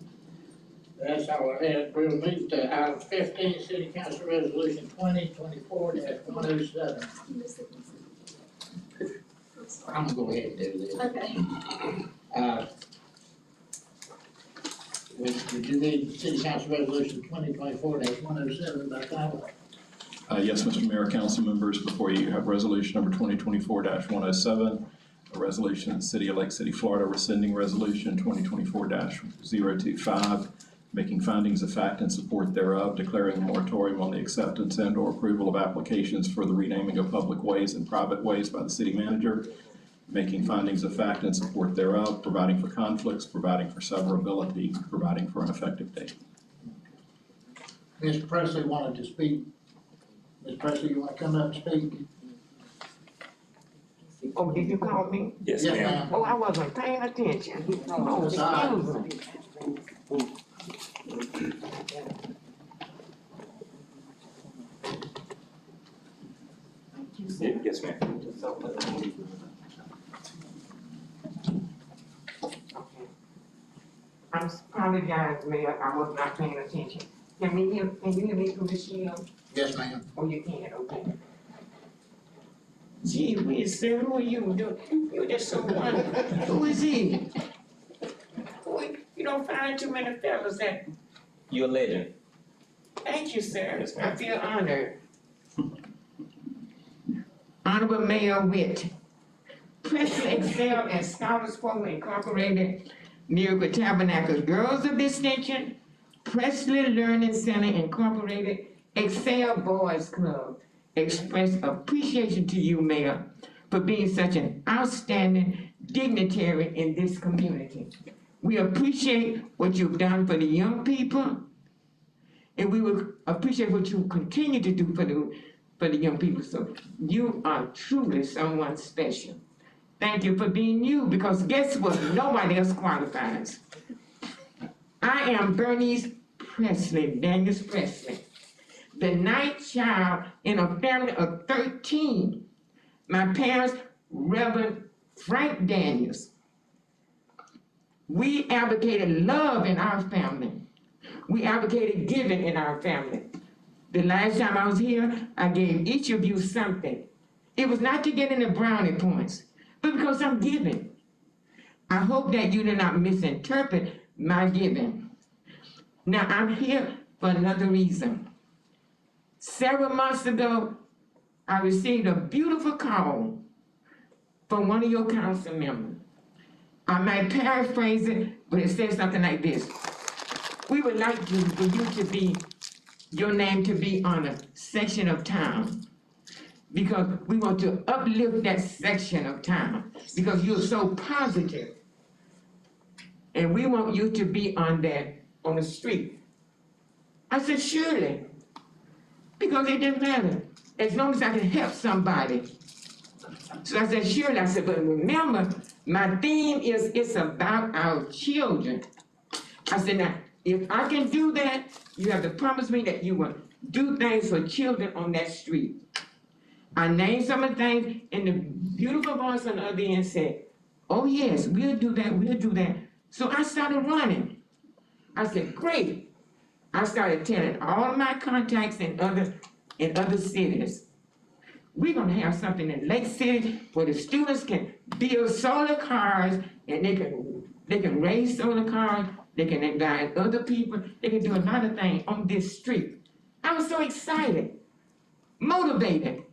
That's all I had. We'll move to item 15, City Council Resolution 2024-107. I'm gonna go ahead and do this. Okay. Would you read City Council Resolution 2024-107 by title? Yes, Mr. Mayor, council members, before you have resolution number 2024-107, a resolution of the City of Lake City, Florida, rescinding resolution 2024-025, making findings of fact in support thereof, declaring a moratorium on the acceptance and or approval of applications for the renaming of public ways and private ways by the city manager, making findings of fact in support thereof, providing for conflicts, providing for severability, providing for an effective date. Mr. Presley wanted to speak. Ms. Presley, you want to come up and speak? Oh, did you call me? Yes, Yes, ma'am. Oh, I wasn't paying attention. Oh, excuse me. Yes, ma'am. I'm apologize, Mayor, I was not paying attention. Can you hear me from Michelle? Yes, ma'am. Oh, you can, okay. Gee whiz, sir, who are you? You're just so wonderful. Who is he? You don't find too many fellas that. You're a legend. Thank you, sir. Yes, I ma'am. feel honored. Honorable Mayor Witt, Presley Excel and Scholars Forum Incorporated, Miracle Tabernacles Girls of Distinction, Presley Learning Center Incorporated, Excel Boys Club express appreciation to you, Mayor, for being such an outstanding dignitary in this community. We appreciate what you've done for the young people, and we will appreciate what you continue to do for the young people. So you are truly someone special. Thank you for being you, because guess what? Nobody else qualifies. I am Bernice Presley, Daniels Presley, the ninth child in a family of 13. My parents, Reverend Frank Daniels. We advocated love in our family. We advocated giving in our family. The last time I was here, I gave each of you something. It was not to get any brownie points, but because I'm giving. I hope that you did not misinterpret my giving. Now, I'm here for another reason. Several months ago, I received a beautiful call from one of your council members. I might paraphrase it, but it says something like this. We would like for you to be, your name to be on a section of town, because we want to uplift that section of town, because you're so positive. And we want you to be on the street. I said, surely, because it didn't matter, as long as I can help somebody. So I said, surely, I said, but remember, my theme is it's about our children. I said, now, if I can do that, you have to promise me that you will do things for children on that street. I named some of the things, and the beautiful voice on the other end said, oh yes, we'll do that, we'll do that. So I started running. I said, great. I started telling all of my contacts in other cities. We're gonna have something in Lake City where the students can build solar cars, and they can raise solar cars, they can invite other people, they can do a lot of things on this street. I was so excited, motivated,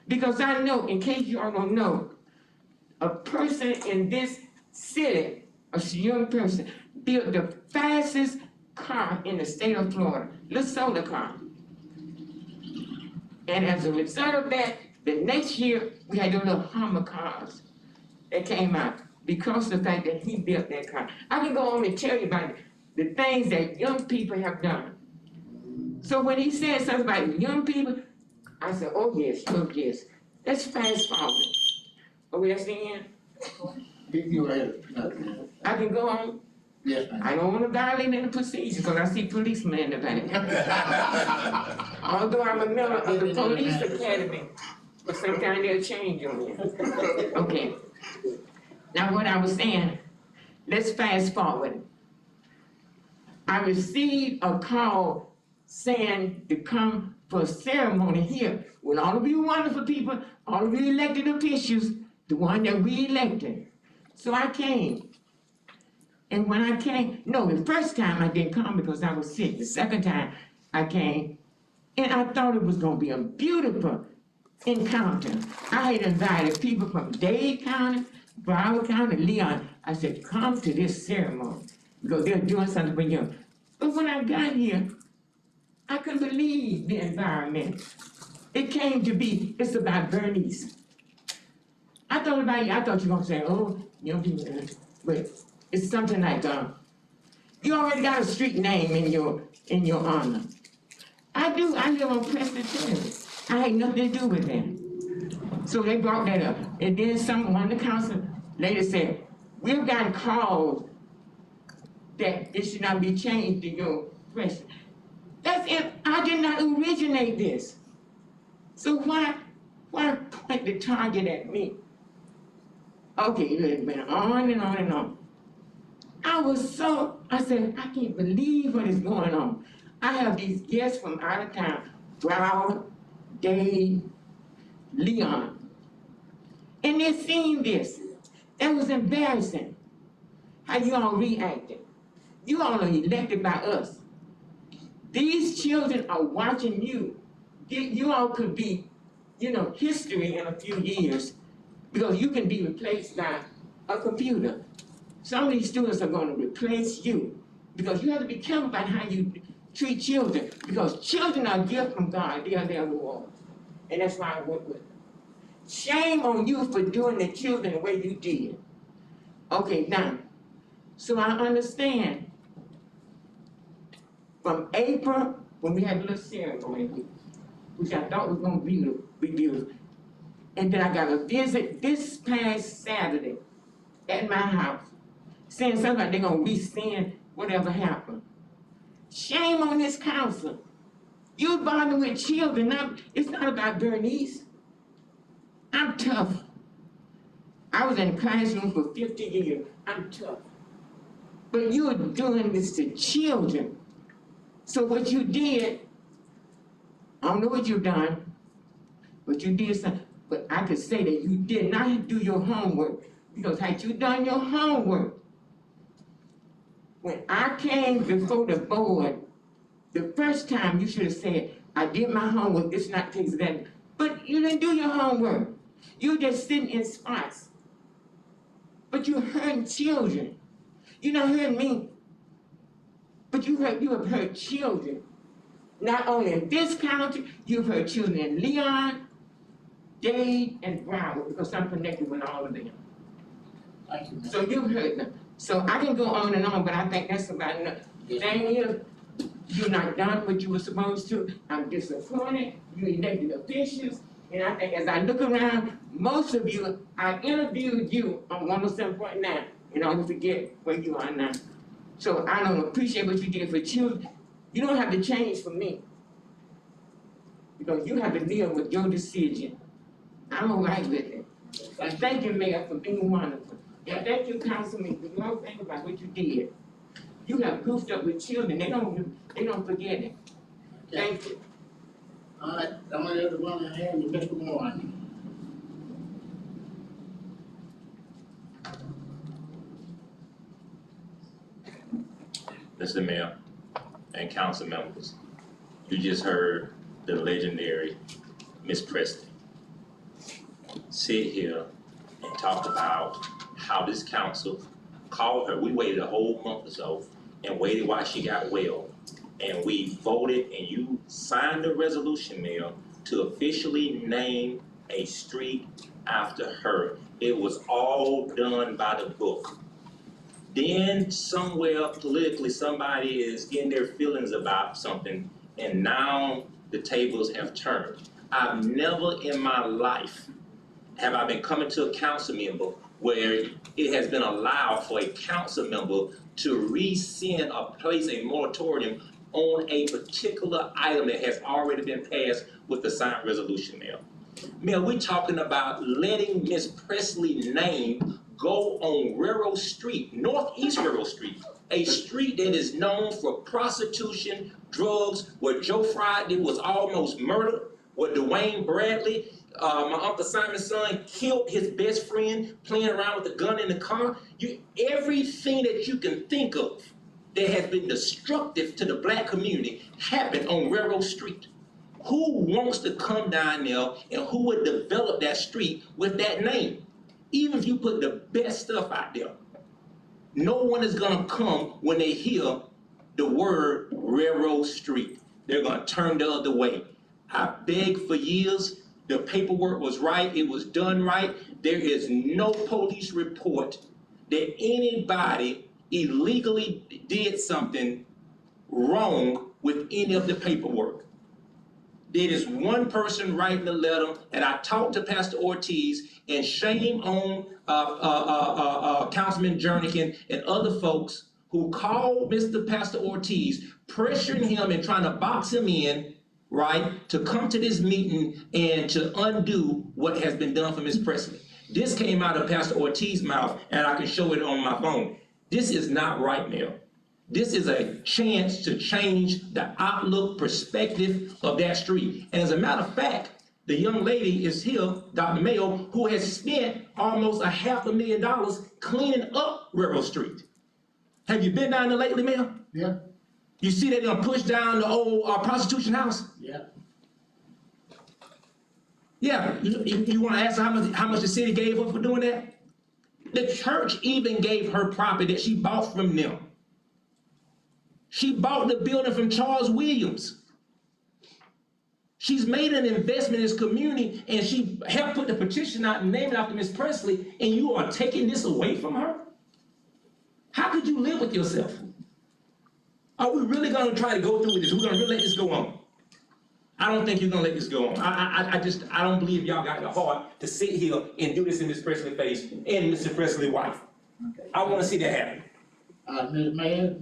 because I know, in case you all don't know, a person in this city, a young person, built the fastest car in the state of Florida, the solar car. And as a result of that, the next year, we had those little Hummer cars that came out because of the fact that he built that car. I can go on and tell you about the things that young people have done. So when he said something about young people, I said, oh yes, oh yes. Let's fast forward. Are we at the end? You ahead. No. I can go on? Yes, ma'am. I don't want to violate any procedure because I see policemen in the back. Although I'm a member of the police academy, but sometimes they'll change on me. Okay. Now what I was saying, let's fast forward. I received a call saying to come for a ceremony here with all of you wonderful people, all of you elected officials, the one that we elected. So I came. And when I came, no, the first time I didn't come because I was sick. The second time I came, and I thought it was gonna be a beautiful encounter. I had invited people from Dade County, Broward County, Leon. I said, come to this ceremony because they're doing something for you. But when I got here, I couldn't believe the environment. It came to be, it's about Bernice. I thought about you, I thought you were gonna say, oh, you know, but it's something like, you already got a street name in your honor. I do, I live on Preston Terrace. I had nothing to do with that. So they brought that up. And then one of the council lady said, we've gotten calls that it should not be changed to your Preston. That's it, I did not originate this. So why point the target at me? Okay, it went on and on and on. I said, I can't believe what is going on. I have these guests from out of town, Broward, Dade, Leon. And they're seeing this. That was embarrassing. How you all reacted. You all are elected by us. These children are watching you. You all could be, history in a few years because you can be replaced by a computer. Some of these students are going to replace you. Because you have to be careful about how you treat children, because children are a gift from God, they are their reward. And that's why I went with it. Shame on you for doing the children the way you did. Okay, now, so I understand. From April, when we had a little ceremony, which I thought was gonna be beautiful. And then I got a visit this past Saturday at my house, saying something like they're gonna rescind whatever happened. Shame on this council. You bothering with children, it's not about Bernice. I'm tough. I was in the classroom for 50 years, I'm tough. But you're doing this to children. So what you did, I don't know what you've done, but you did something. But I could say that you did not do your homework, because had you done your homework, when I came before the board, the first time you should have said, I did my homework, it's not takes that. But you didn't do your homework. You just sitting in spots. But you're hurting children. You're not hurting me, but you have hurt children. Not only in this county, you've hurt children in Leon, Dade, and Broward, because I'm connected with all of them. Thank you, ma'am. So you've hurt them. So I can go on and on, but I think that's about enough. The thing is, you're not done what you were supposed to. I'm disappointed. You elected officials. And I think as I look around, most of you, I interviewed you on 107.9 in order to get where you are now. So I don't appreciate what you did for children. You don't have to change for me, because you have to deal with your decision. I'm all right with it. And thank you, Mayor, for being wonderful. And thank you, Councilman, because you don't think about what you did. You have goofed up with children, they don't forget it. Thank you. All right, I'm gonna go to one I have, Mr. Moore. Mr. Mayor and council members, you just heard the legendary Miss Preston sit here and talk about how this council called her. We waited a whole month or so and waited while she got well. And we voted and you signed a resolution, Mayor, to officially name a street after her. It was all done by the book. Then somewhere politically, somebody is getting their feelings about something, and now the tables have turned. I've never in my life have I been coming to a council member where it has been allowed for a council member to rescind or place a moratorium on a particular item that has already been passed with the signed resolution, Mayor. Mayor, we're talking about letting Miss Presley's name go on Railroad Street, Northeast Railroad Street, a street that is known for prostitution, drugs, where Joe Friday was almost murdered, where Dwayne Bradley, my Uncle Simon's son, killed his best friend playing around with a gun in the car. Everything that you can think of that has been destructive to the black community happened on Railroad Street. Who wants to come down there and who would develop that street with that name? Even if you put the best stuff out there, no one is gonna come when they hear the word Railroad Street. They're gonna turn the other way. I begged for years, the paperwork was right, it was done right. There is no police report that anybody illegally did something wrong with any of the paperwork. There is one person writing the letter, and I talked to Pastor Ortiz, and shame on Councilman Jernigan and other folks who called Mr. Pastor Ortiz, pressuring him and trying to box him in, right, to come to this meeting and to undo what has been done for Ms. Presley. This came out of Pastor Ortiz's mouth, and I can show it on my phone. This is not right, Mayor. This is a chance to change the outlook, perspective of that street. And as a matter of fact, the young lady is here, Dr. Mayo, who has spent almost $500,000 cleaning up Railroad Street. Have you been down there lately, Mayor? Yeah. You see they're gonna push down the old prostitution house? Yeah. Yeah, you wanna ask her how much the city gave her for doing that? The church even gave her property that she bought from them. She bought the building from Charles Williams. She's made an investment in this community, and she helped put the petition out and name it after Miss Presley, and you are taking this away from her? How could you live with yourself? Are we really gonna try to go through with this? We're gonna really let this go on? I don't think you're gonna let this go on. I don't believe y'all got the heart to sit here and do this in Miss Presley's face and Mr. Presley's wife. I wanna see that happen. Ms. Mayor?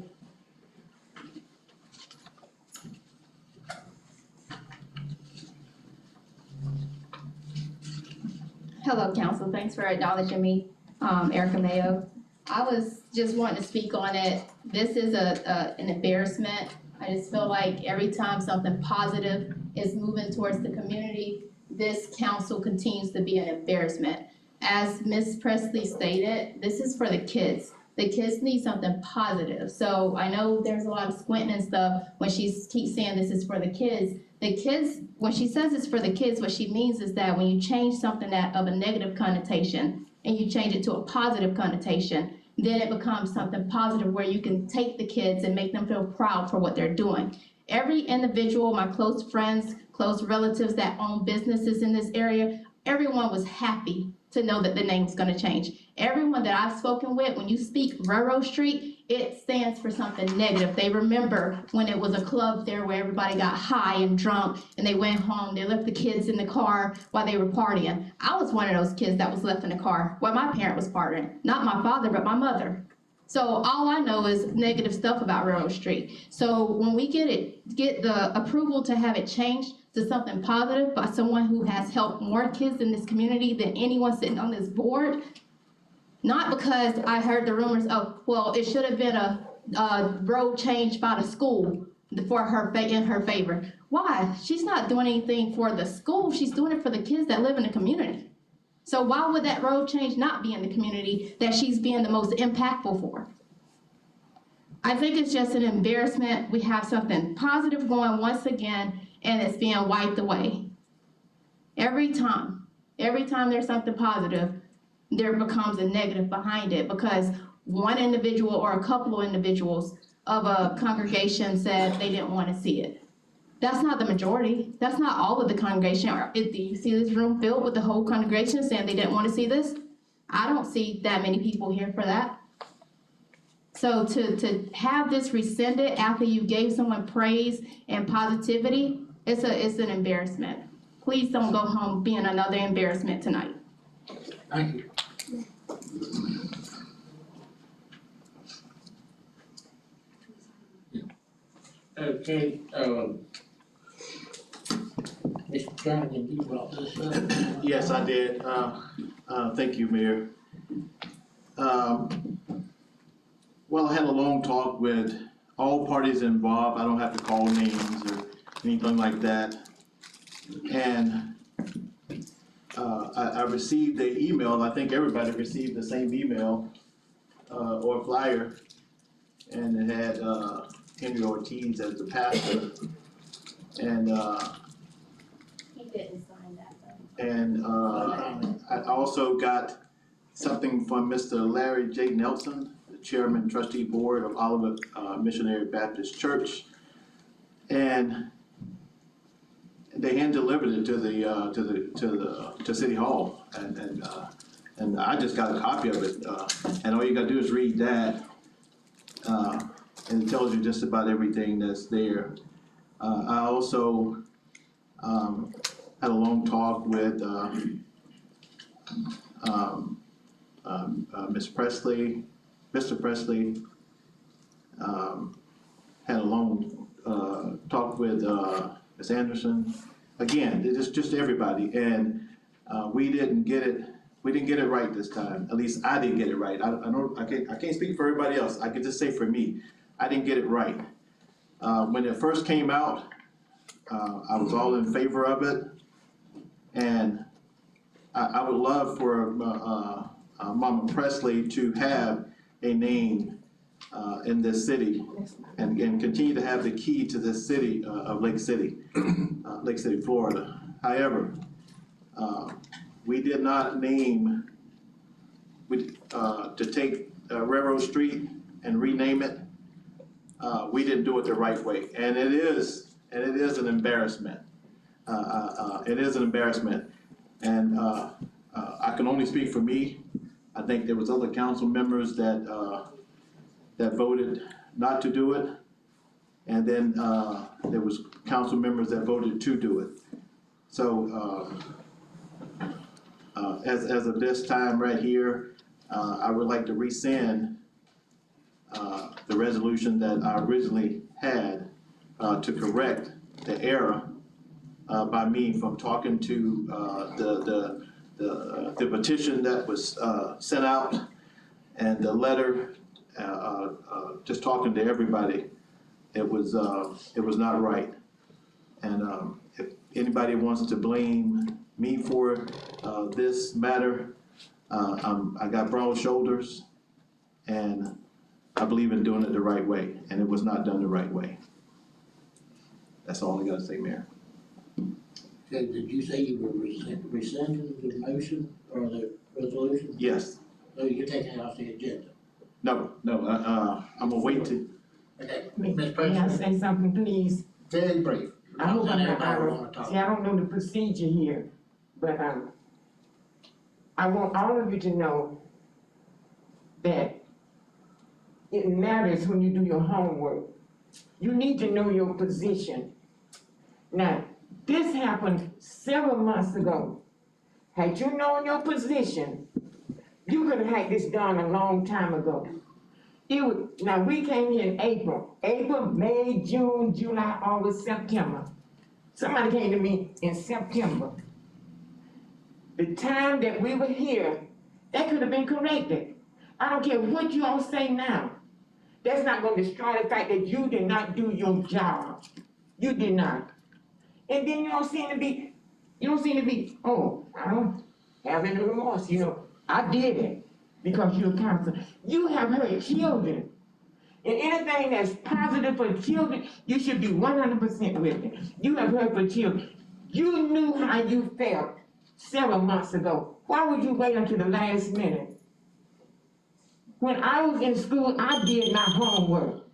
Hello, council. Thanks for acknowledging me, Erica Mayo. I was just wanting to speak on it. This is an embarrassment. I just feel like every time something positive is moving towards the community, this council continues to be an embarrassment. As Ms. Presley stated, this is for the kids. The kids need something positive. So I know there's a lot of squinting and stuff when she keeps saying this is for the kids. The kids, when she says it's for the kids, what she means is that when you change something that of a negative connotation and you change it to a positive connotation, then it becomes something positive where you can take the kids and make them feel proud for what they're doing. Every individual, my close friends, close relatives that own businesses in this area, everyone was happy to know that the name's gonna change. Everyone that I've spoken with, when you speak Railroad Street, it stands for something negative. They remember when it was a club there where everybody got high and drunk and they went home, they left the kids in the car while they were partying. I was one of those kids that was left in the car while my parent was partying. Not my father, but my mother. So all I know is negative stuff about Railroad Street. So when we get the approval to have it changed to something positive by someone who has helped more kids in this community than anyone sitting on this board, not because I heard the rumors of, well, it should have been a road change by the school for her, in her favor. Why? She's not doing anything for the school, she's doing it for the kids that live in the community. So why would that road change not be in the community that she's being the most impactful for? I think it's just an embarrassment. We have something positive going once again, and it's being wiped away. Every time there's something positive, there becomes a negative behind it because one individual or a couple of individuals of a congregation said they didn't want to see it. That's not the majority. That's not all of the congregation. Do you see this room filled with the whole congregation saying they didn't want to see this? I don't see that many people here for that. So to have this rescinded after you gave someone praise and positivity, it's an embarrassment. Please don't go home being another embarrassment tonight. Thank you. Okay, Mr. Jernigan, you brought this up. Yes, I did. Thank you, Mayor. Well, I had a long talk with all parties involved. I don't have to call names or anything like that. And I received the email. I think everybody received the same email or flyer. And it had Henry Ortiz as the pastor. And He didn't sign that though. and I also got something from Mr. Larry J. Nelson, the chairman and trustee board of Olivet Missionary Baptist Church. And they hand delivered it to City Hall, and I just got a copy of it, and all you gotta do is read that, and it tells you just about everything that's there. I also had a long talk with Ms. Presley, Mr. Presley. Had a long talk with Ms. Anderson. Again, it's just everybody, and we didn't get it right this time. At least I didn't get it right. I can't speak for everybody else. I can just say for me, I didn't get it right. When it first came out, I was all in favor of it, and I would love for Mama Presley to have a name in this city and continue to have the key to this city of Lake City, Florida. However, we did not name, to take Railroad Street and rename it. we didn't do it the right way. And it is an embarrassment. It is an embarrassment. And I can only speak for me. I think there was other council members that voted not to do it. And then there was council members that voted to do it. So as of this time right here, I would like to rescind the resolution that I originally had to correct the error by me from talking to the petition that was sent out and the letter, just talking to everybody. It was not right. And if anybody wants to blame me for this matter, I got broad shoulders, and I believe in doing it the right way, and it was not done the right way. That's all I gotta say, Mayor. Okay, did you say you were rescinding the motion or the resolution? Yes. So you're taking it off the agenda? No, I'm gonna wait to. Okay, Ms. May I President, say something, please? very brief. I hope Not I'm not everybody out wanna of, talk. see, I don't know the procedure here, but, I want all of you to know that it matters when you do your homework. You need to know your position. Now, this happened several months ago. Had you known your position, you could have had this done a long time ago. Now, we came here in April, May, June, July, August, September. Somebody came to me in September. The time that we were here, that could have been corrected. I don't care what you all say now. That's not gonna destroy the fact that you did not do your job. You did not. And then you don't seem to be, oh, I don't have any remorse, I did it because you're counsel. You have hurt children. And anything that's positive for children, you should be 100% with it. You have hurt for children. You knew how you felt several months ago. Why would you wait until the last minute? When I was in school, I did my homework.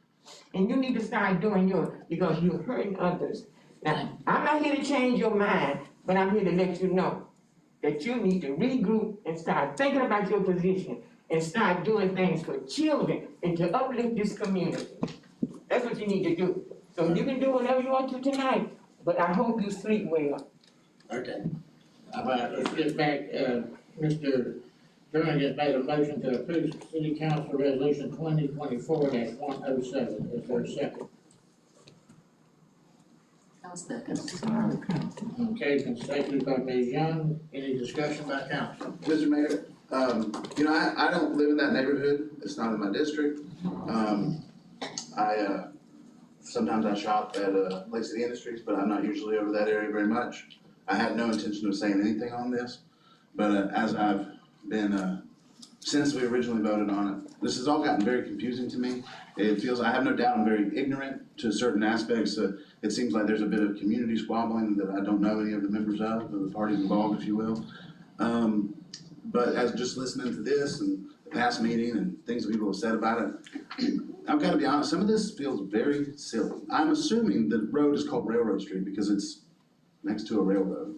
And you need to start doing yours because you're hurting others. Now, I'm not here to change your mind, but I'm here to let you know that you need to regroup and start thinking about your position and start doing things for children and to uplift this community. That's what you need to do. So you can do whatever you want to tonight, but I hope you sleep well. Okay. All right, let's get back, Mr. Jernigan made a motion to approve City Council Resolution 2024-107. Is there a second? I'll second. Okay, been seconded by Ms. Young. Any discussion by council? Mr. Mayor, I don't live in that neighborhood, it's not in my district. Sometimes I shop at Lake City Industries, but I'm not usually over that area very much. I had no intention of saying anything on this, but as I've been, since we originally voted on it, this has all gotten very confusing to me. It feels, I have no doubt I'm very ignorant to certain aspects. It seems like there's a bit of community squabbling that I don't know any of the members of the parties involved, if you will. But as just listening to this and the past meeting and things that people have said about it, I've got to be honest, some of this feels very silly. I'm assuming the road is called Railroad Street because it's next to a railroad.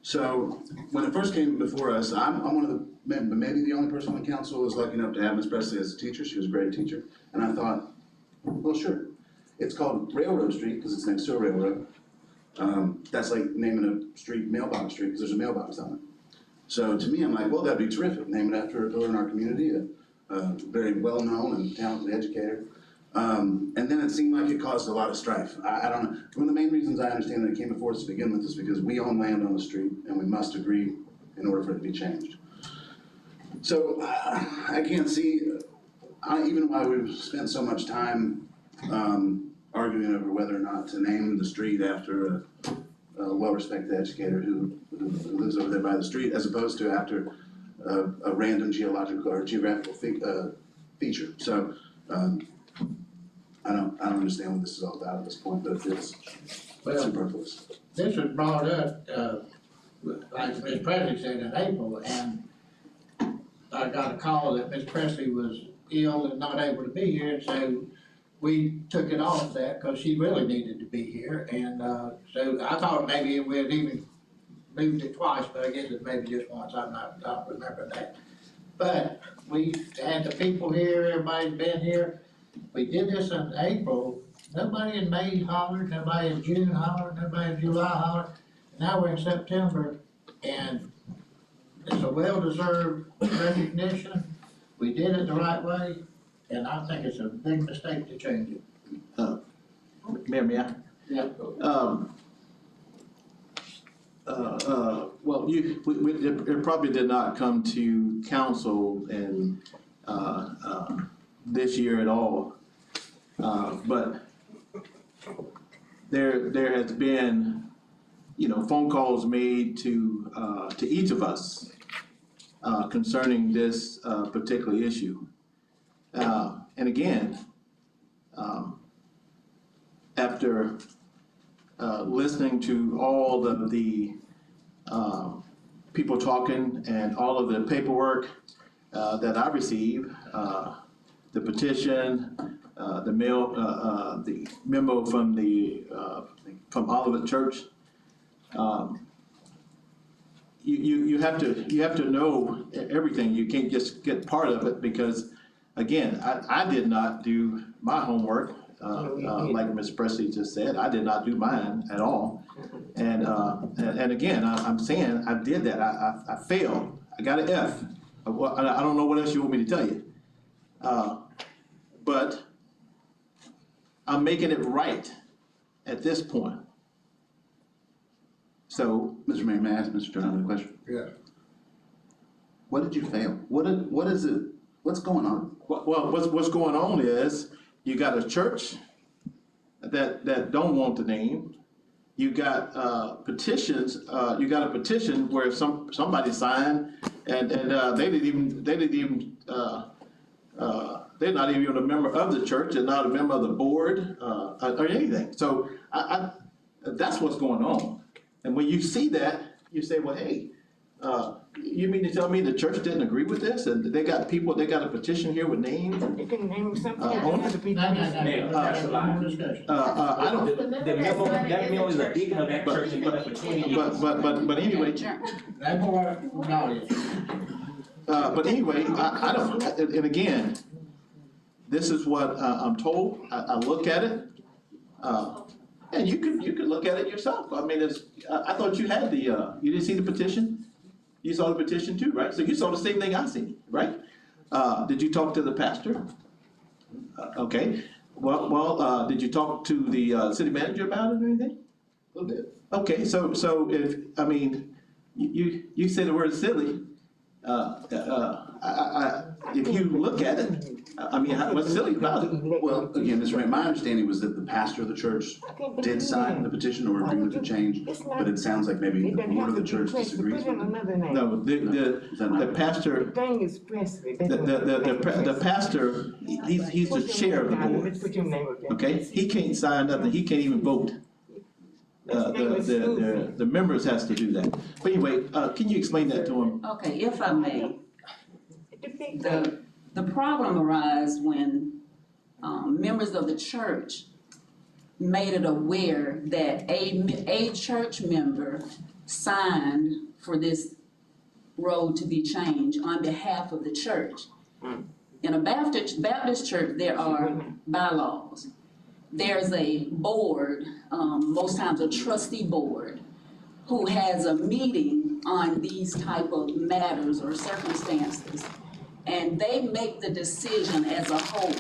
So when it first came before us, I'm one of the, maybe the only person on the council who was lucky enough to have Ms. Presley as a teacher. She was a great teacher. And I thought, well, sure. It's called Railroad Street because it's next to a railroad. That's like naming a street Mailbox Street because there's a mailbox on it. So to me, I'm like, well, that'd be terrific. Name it after a pillar in our community, a very well-known and talented educator. And then it seemed like it caused a lot of strife. I don't know. One of the main reasons I understand that it came before us to begin with is because we own land on the street and we must agree in order for it to be changed. So I can't see, even while we've spent so much time arguing over whether or not to name the street after a well-respected educator who lives over there by the street, as opposed to after a random geological or geographical feature. So I don't understand what this is all about at this point, but it's superfluous. This was brought up, like Ms. Presley said, in April, and I got a call that Ms. Presley was ill and not able to be here, so we took it off that, cause she really needed to be here, and, so I thought maybe we'd even moved it twice, but I guess it maybe just once, I don't remember that. But we had the people here, everybody's been here, we did this in April, nobody in May hollered, nobody in June hollered, nobody in July hollered. Now we're in September, and it's a well-deserved recognition, we did it the right way, and I think it's a big mistake to change it. Mayor, may I? Yeah. Well, it probably did not come to council and, this year at all. But there has been, phone calls made to each of us, concerning this, particular issue. And again, after listening to all of the people talking and all of the paperwork that I received, the petition, the memo from Olivet Church, you have to know everything. You can't just get part of it because, again, I did not do my homework. Like Ms. Presley just said, I did not do mine at all. And again, I'm saying I did that. I failed. I got an F. I don't know what else you want me to tell you. But I'm making it right at this point. So, Mr. Mayor, may I ask Mr. Turner a question? Yeah. What did you fail? What is it? What's going on? well, what's going on is you got a church that don't want the name. You got petitions. You got a petition where somebody signed, and they didn't even. They're not even a member of the church. They're not a member of the board or anything. So that's what's going on. And when you see that, you say, well, hey, you mean to tell me the church didn't agree with this? And they got a petition here with names? You can name something. No, That's a lie. I don't, The memo, that memo is a beacon of that church and been up for 20 years. but anyway, That's more knowledge. but anyway, I don't, and again, this is what I'm told. I look at it, and you could look at it yourself. I mean, I thought you had you didn't see the petition? You saw the petition too, right? So you saw the same thing I see, right? Did you talk to the pastor? Okay. Well, did you talk to the city manager about it or anything? A little bit. Okay, so if, I mean, you say the word silly, if you look at it, I mean, what's silly about it? Well, again, Mr. Mayor, my understanding was that the pastor of the church did sign the petition or agree with the change, but it sounds like maybe the board of the church disagrees with it. No, the pastor, Thing is Presley. the pastor, he's the chair of the board, Put your name up there. okay? He can't sign nothing, he can't even vote. The members has to do that. But anyway, can you explain that to him? Okay, if I may, the problem arose when, members of the church made it aware that a church member signed for this road to be changed on behalf of the church. In a Baptist church, there are bylaws. There's a board, most times a trustee board, who has a meeting on these type of matters or circumstances. And they make the decision as a whole.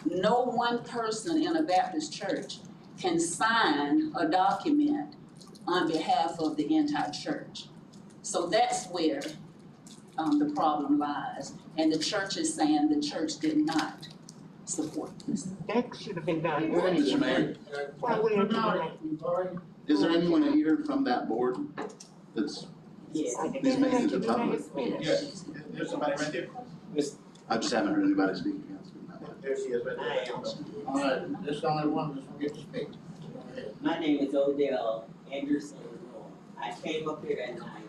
No one person in a Baptist church can sign a document on behalf of the entire church. So that's where the problem lies. And the church is saying the church did not support this. That should have been done Mr. earlier. Mayor, Why wouldn't it be done? is there anyone here from that board that's, Yes. these meetings are public? Yes, there's somebody right there. I just haven't heard anybody speak. There she is right there. All right, this is the only one that's gonna get to speak. Go ahead. My name is Odell Anderson. I came up here that night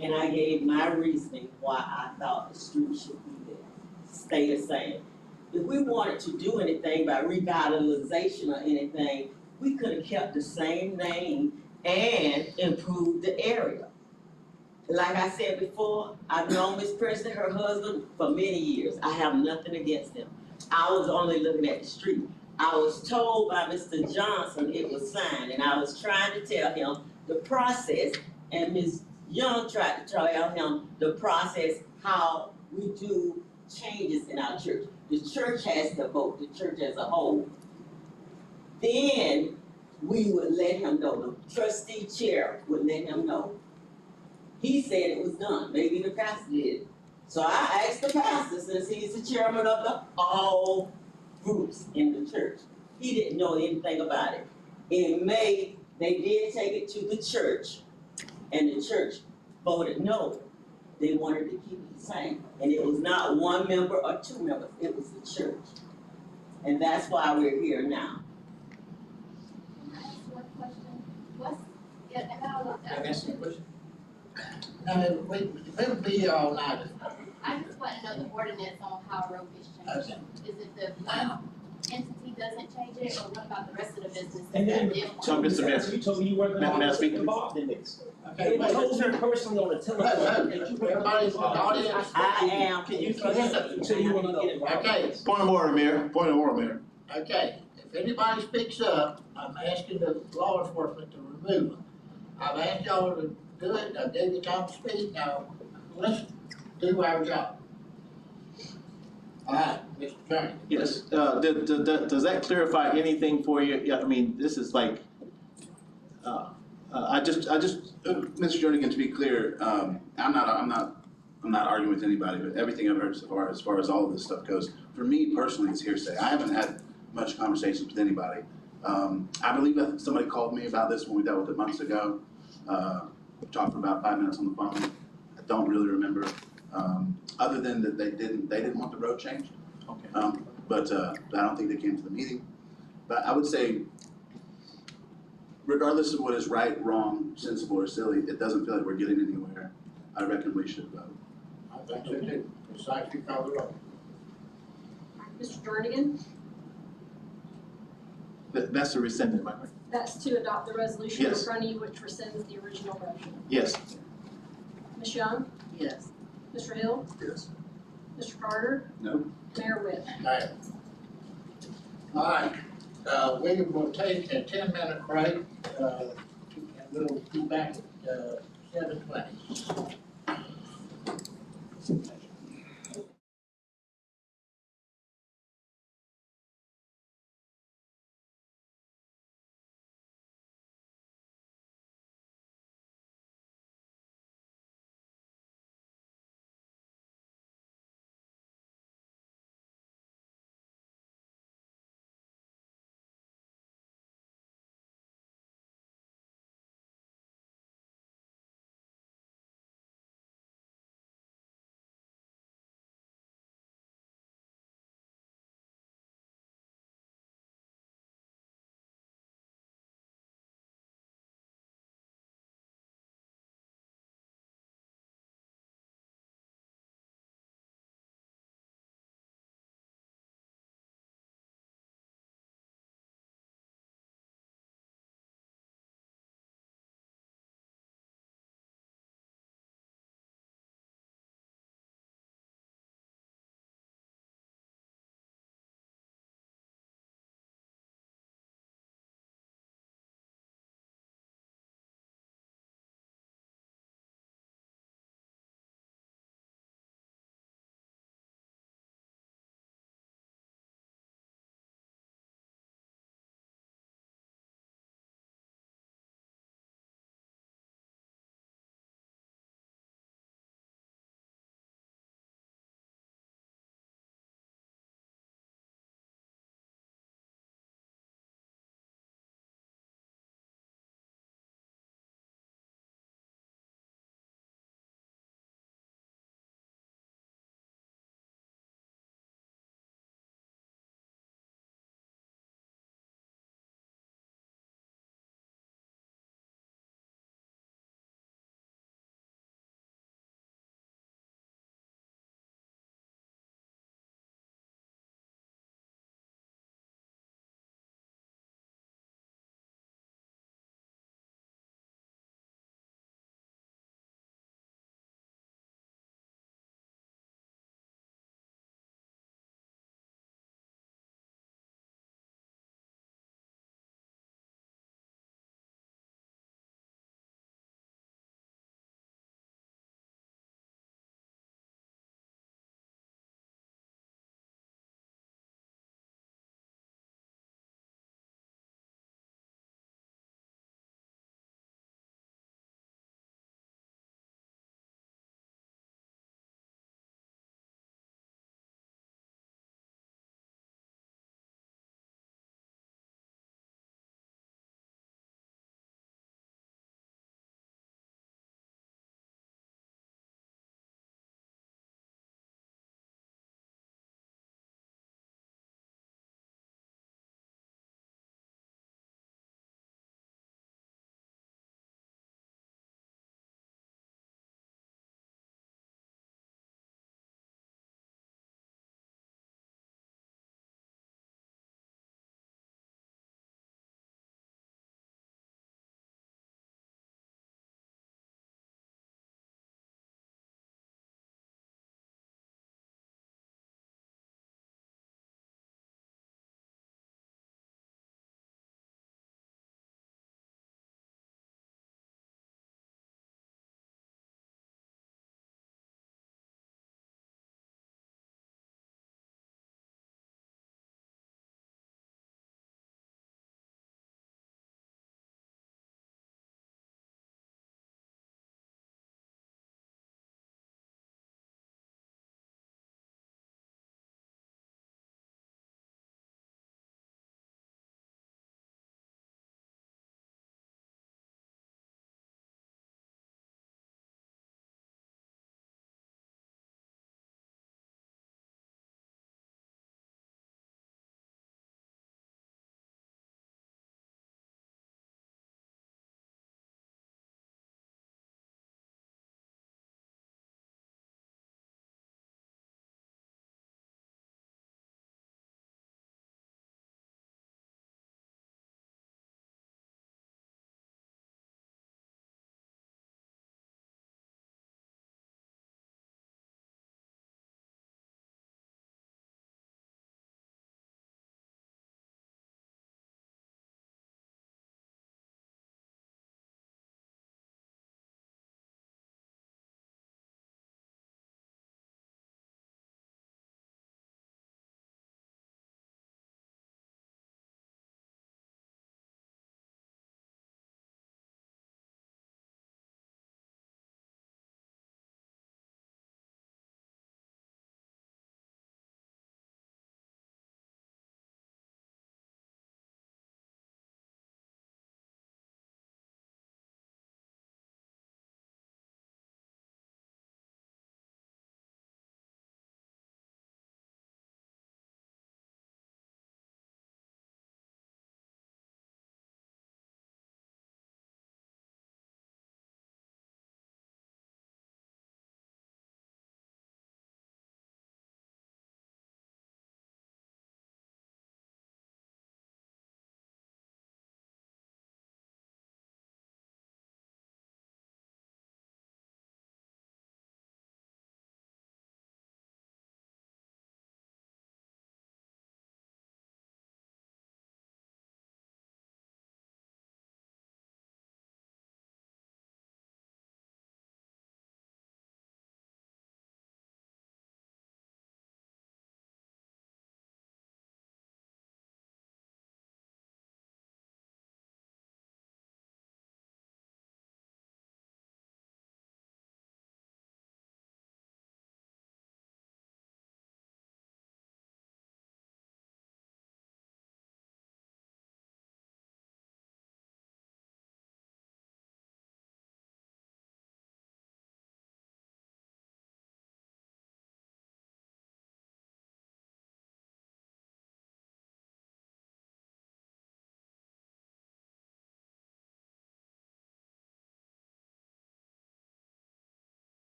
and I gave my reasoning why I thought the street should be there, stay the same. If we wanted to do anything by revitalization or anything, we could have kept the same name and improved the area. Like I said before, I've known Miss Presley, her husband, for many years. I have nothing against them. I was only looking at the street. I was told by Mr. Johnson it was signed, and I was trying to tell him the process, and Ms. Young tried to tell him the process, how we do changes in our church. The church has to vote, the church as a whole. Then we would let him know, the trustee chair would let him know. He said it was done, maybe the pastor did. So I asked the pastor, since he's the chairman of the all groups in the church. He didn't know anything about it. In May, they did take it to the church, and the church voted no. They wanted to keep it the same. And it was not one member or two members, it was the church. And that's why we're here now. Can I ask one question? What's, yeah, and I'll, Answer your question. No, we would be all night. I just want to know the ordinance on how road is changed. Okay. Is it the one entity doesn't change it, or what about the rest of the business? And then- So, Mr. Mayor, You told me you weren't May I gonna speak, get please? involved in this. Okay, You told her personally on the telephone that you weren't Everybody's in the audience. I am. Can you say you wanna get involved? Okay, point of order, Mayor. Point of order, Mayor. okay, if anybody speaks up, I'm asking the law enforcement to remove them. I've asked y'all to do it, I gave you time to speak, now, let's do our job. All right, Mr. Attorney. Yes, does that clarify anything for you? Yeah, I mean, this is like, I just, Mr. Jernigan, to be clear, I'm not arguing with anybody, but everything I've heard so far, as far as all of this stuff goes, for me personally, it's hearsay. I haven't had much conversations with anybody. I believe that somebody called me about this when we dealt with it months ago. We talked for about 5 minutes on the phone. I don't really remember, other than that they didn't want the road changed. okay. But I don't think they came to the meeting. But I would say, regardless of what is right, wrong, sensible, or silly, it doesn't feel like we're getting anywhere. I reckon we should vote. I think so too, besides you call the roll. Mr. Jernigan, That's a rescinded, right? that's to adopt the resolution in Yes. front of you, which rescinds the original motion. Yes. Ms. Young, Yes. Mr. Hill, Yes. Mr. Carter, No? Mayor Witt. Okay. All right, we will take a 10-minute break, and we'll be back at 7:20.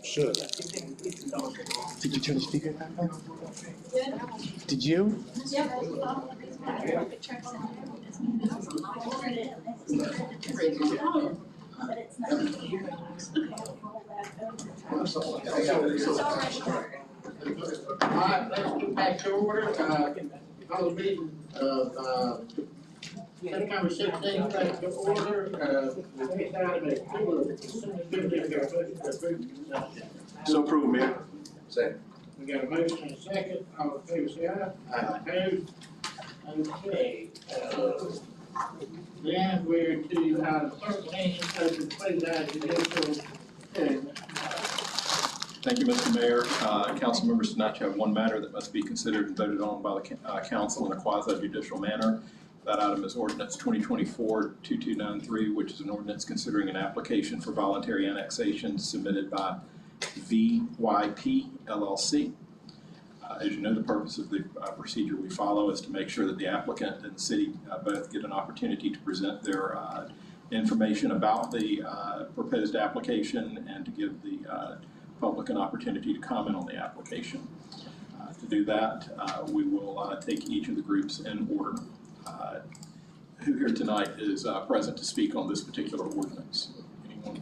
Should. Did you turn the speaker back on? Did you? Alright, let's get back to order, call the meeting of, September 16th, back to order, the next item is consent agenda, we got a motion to approve the consent agenda. So approved, Mayor. Second. We got a motion and a second, all in favor say aye. Aye. Opposed? Okay, then we're to item 13, open closed judicial hearing. Thank you, Mr. Mayor. Council members, tonight you have one matter that must be considered and voted on by the council in a quasi-judicial manner. That item is ordinance 2024-2293, which is an ordinance considering an application for voluntary annexation submitted by VYP LLC. As you know, the purpose of the procedure we follow is to make sure that the applicant and the city both get an opportunity to present their information about the proposed application and to give the public an opportunity to comment on the application. To do that, we will take each of the groups in order. Who here tonight is present to speak on this particular ordinance? Anyone?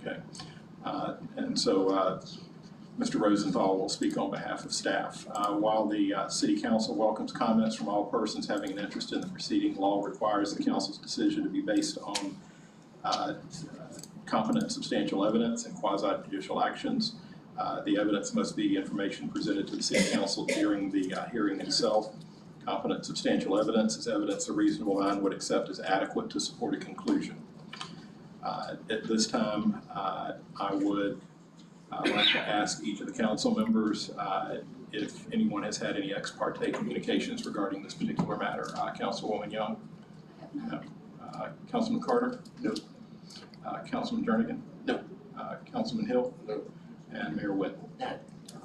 Okay. And so Mr. Rosenthal will speak on behalf of staff. While the City Council welcomes comments from all persons having an interest in the proceeding, law requires the Council's decision to be based on competent substantial evidence and quasi-judicial actions. The evidence must be information presented to the City Council during the hearing itself. Competent substantial evidence is evidence a reasonable mind would accept as adequate to support a conclusion. At this time, I would like to ask each of the council members if anyone has had any ex parte communications regarding this particular matter. Councilwoman Young? No. Councilman Carter? No. Councilman Jernigan? No. Councilman Hill? No. And Mayor Witt? No.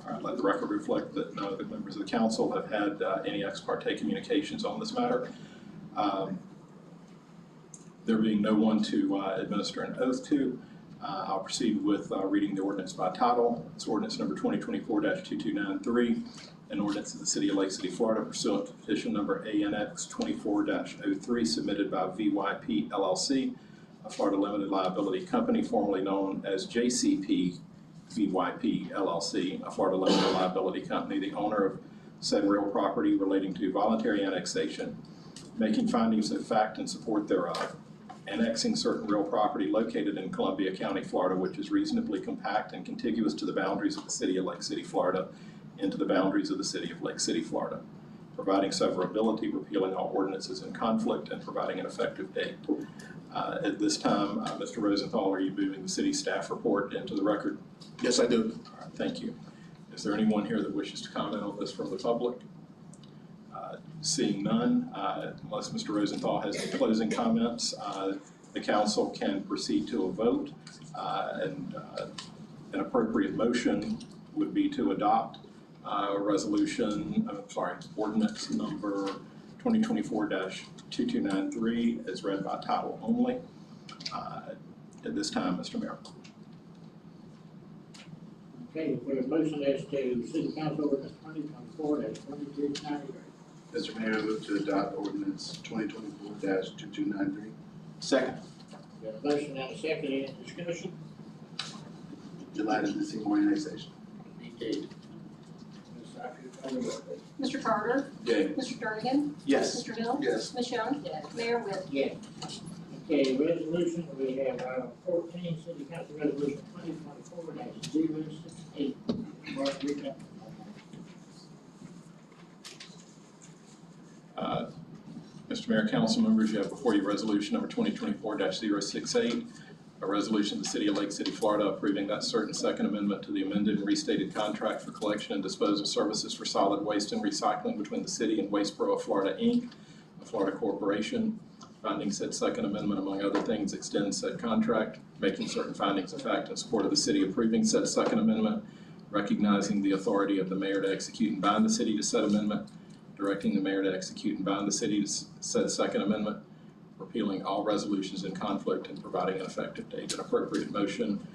All right, let the record reflect that none of the members of the council have had any ex parte communications on this matter. There being no one to administer an oath to, I'll proceed with reading the ordinance by title. It's ordinance number 2024-2293, an ordinance of the City of Lake City, Florida, pursuant to petition number ANX 24-03 submitted by VYP LLC, a Florida Limited Liability Company, formerly known as JCP VYP LLC, a Florida Limited Liability Company, the owner of said real property relating to voluntary annexation, making findings of fact in support thereof, annexing certain real property located in Columbia County, Florida, which is reasonably compact and contiguous to the boundaries of the City of Lake City, Florida, into the boundaries of the City of Lake City, Florida, providing severability, repealing all ordinances in conflict, and providing an effective date. At this time, Mr. Rosenthal, are you moving the city staff report into the record? Yes, I do. All right, thank you. Is there anyone here that wishes to comment on this from the public? Seeing none, unless Mr. Rosenthal has any closing comments, the council can proceed to a vote. And an appropriate motion would be to adopt ordinance number 2024-2293 as read by title only. At this time, Mr. Mayor. Okay, for a motion as to City Council ordinance 2024-2293. Mr. Mayor, I move to adopt ordinance 2024-2293. Second. Got a motion and a second, any discussion? Delighted to see more annexation. Me too. Ms. Soccer, call the roll, please. Mr. Carter? Yay. Mr. Jernigan? Yes. Mr. Hill? Yes. Ms. Young? Yes. Mayor Witt? Yeah. Okay, resolution, we have item 14, City Council Resolution 2024-068. Margarita. Mr. Mayor, council members, you have before you resolution number 2024-068, a resolution of the City of Lake City, Florida, approving that certain second amendment to the amended and restated contract for collection and disposal services for solid waste and recycling between the city and Waste Pro of Florida, Inc., a Florida corporation. Finding said second amendment, among other things, extends said contract, making certain findings of fact in support of the city approving said second amendment, recognizing the authority of the mayor to execute and bind the city to said amendment, directing the mayor to execute and bind the city to said second amendment, repealing all resolutions in conflict and providing an effective date. An appropriate motion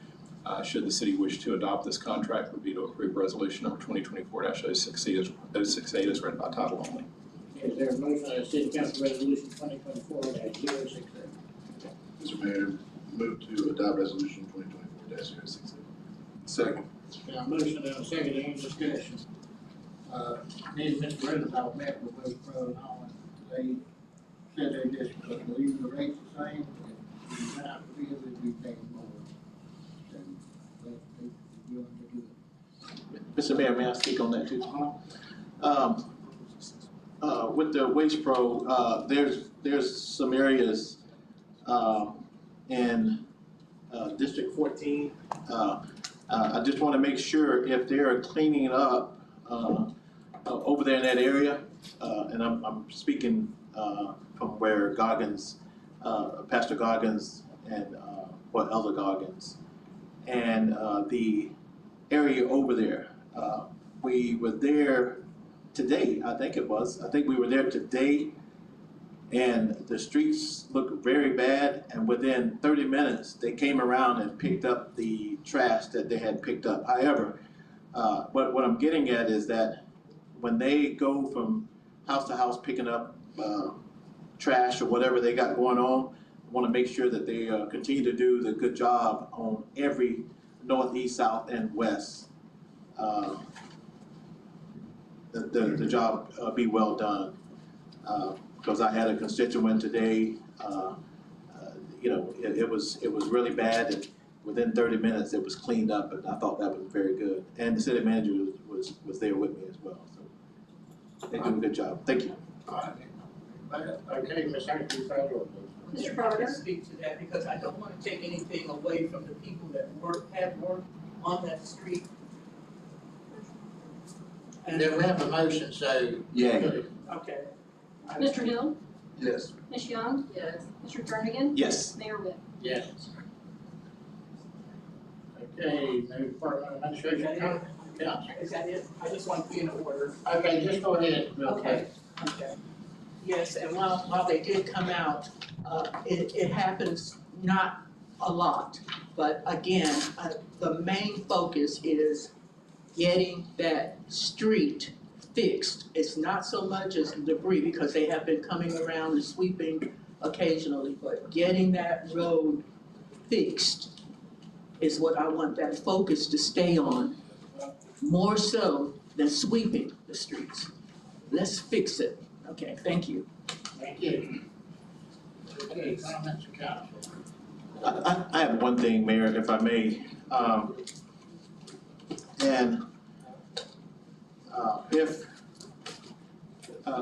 Should the city wish to adopt this contract, would be to approve resolution number 2024-068 as read by title only. Is there a motion on the city council resolution 2024-068? Mr. Mayor, move to adopt resolution 2024-068. Second. Got a motion and a second, any discussion? Me and Mr. Rosenthal met with West Pro and all, and they said they just leave the rates the same, and if we went out to bid, we'd be paying more. And they willing to do it. Mr. Mayor, may I speak on that too? Uh-huh. With the Waste Pro, there's some areas, in, District 14. I just wanna make sure if they're cleaning up, over there in that area, and I'm speaking, from where Goggins, Pastor Goggins and, Elder Goggins, and, the area over there. We were there today, I think we were there today, and the streets looked very bad, and within 30 minutes, they came around and picked up the trash that they had picked up. However, what I'm getting at is that when they go from house to house picking up trash or whatever they got going on, I wanna make sure that they continue to do the good job on every north, east, south, and west. The job be well done. Because I had a constituent today, it was really bad, and within 30 minutes it was cleaned up, and I thought that was very good. And the city manager was there with me as well, so they do a good job. Thank you. Okay, Ms. Harris, you follow up, please. Mr. Carter? I can speak to that because I don't want to take anything away from the people that have worked on that street. And Then we have a motion, so. Yeah. okay. Mr. Hill? Yes. Ms. Young? Yes. Mr. Jernigan? Yes. Mayor Whit? Yes. Okay, no department administration comment? Is that it? I just want to be in order. Okay, just go ahead. Okay. Yes, and while they did come out, it happens not a lot. But again, the main focus is getting that street fixed. It's not so much as debris, because they have been coming around and sweeping occasionally, but getting that road fixed is what I want that focus to stay on, more so than sweeping the streets. Let's fix it. Okay, thank you. Thank you. Okay, comments of council? I have one thing, Mayor, if I may.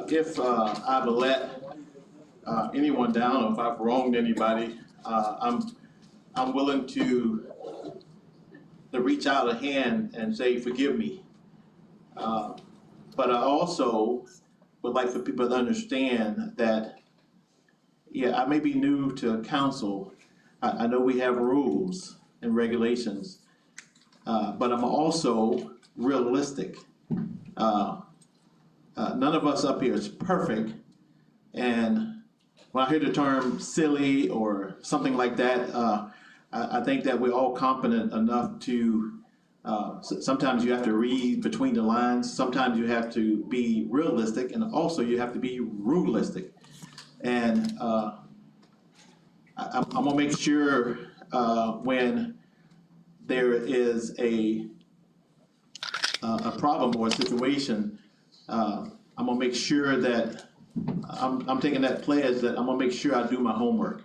If I've let anyone down, or if I've wronged anybody, I'm willing to reach out a hand and say, forgive me. But I also would like for people to understand that, yeah, I may be new to council. I know we have rules and regulations, but I'm also realistic. None of us up here is perfect, and when I hear the term silly or something like that, I think that we're all competent enough to, sometimes you have to read between the lines, sometimes you have to be realistic, and also you have to be rulistic. And I'm gonna make sure when there is a problem or a situation, I'm gonna make sure that I'm taking that pledge that I'm gonna make sure I do my homework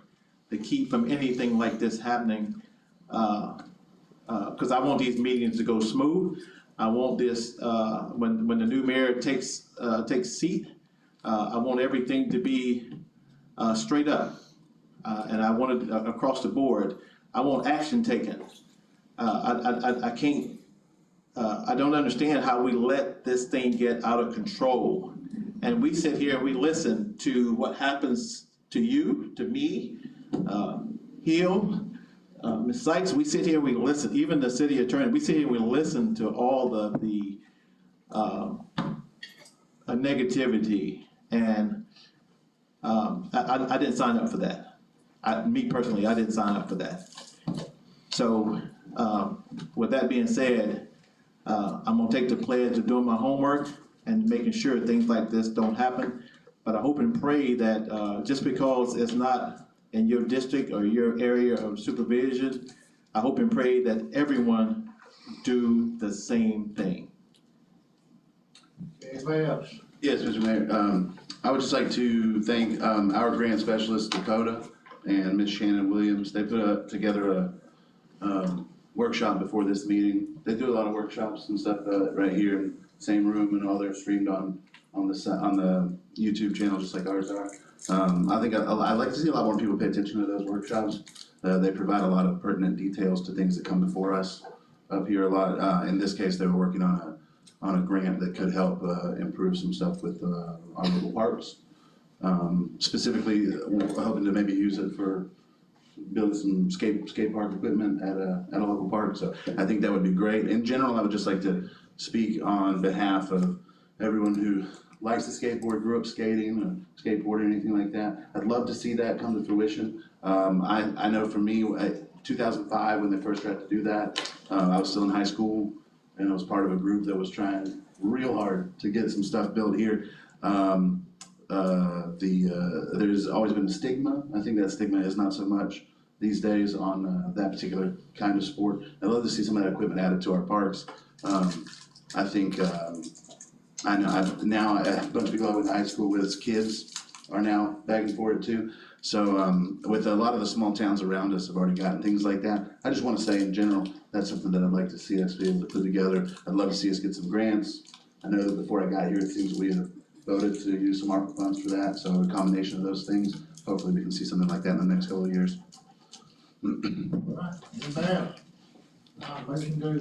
to keep from anything like this happening. Because I want these meetings to go smooth. I want this, when the new mayor takes seat, I want everything to be straight up. And I want it across the board. I want action taken. I can't, I don't understand how we let this thing get out of control. And we sit here and we listen to what happens to you, to me, Hill, Ms. Sykes. We sit here, we listen, even the city attorney, we sit here, we listen to all the negativity. And I didn't sign up for that. Me personally, I didn't sign up for that. So With that being said, I'm gonna take the pledge of doing my homework and making sure things like this don't happen. But I hope and pray that, just because it's not in your district or your area of supervision, I hope and pray that everyone do the same thing. Anybody else? Yes, Mr. Mayor, I would just like to thank, our grant specialist Dakota and Ms. Shannon Williams. They put together a workshop before this meeting. They do a lot of workshops and stuff, right here in the same room, and all they're streamed on the YouTube channel, just like ours are. I think I'd like to see a lot more people pay attention to those workshops. They provide a lot of pertinent details to things that come before us up here a lot. In this case, they were working on a grant that could help improve some stuff with our local parks. Specifically, we're hoping to maybe use it for building some skate park equipment at a local park. So I think that would be great. In general, I would just like to speak on behalf of everyone who likes to skateboard, grew up skating, or skateboarding, anything like that. I'd love to see that come to fruition. I know for me, 2005, when they first tried to do that, I was still in high school, and I was part of a group that was trying real hard to get some stuff built here. There's always been a stigma. I think that stigma is not so much these days on that particular kind of sport. I'd love to see some of that equipment added to our parks. I think, I know now a bunch of people I went to high school with as kids are now begging for it too. So with a lot of the small towns around us have already gotten things like that. I just want to say in general, that's something that I'd like to see us be able to put together. I'd love to see us get some grants. I know that before I got here, it seems we have voted to use some ARPA funds for that. So a combination of those things, hopefully we can see something like that in the next couple of years. All right, anybody else? Motion to adjourn.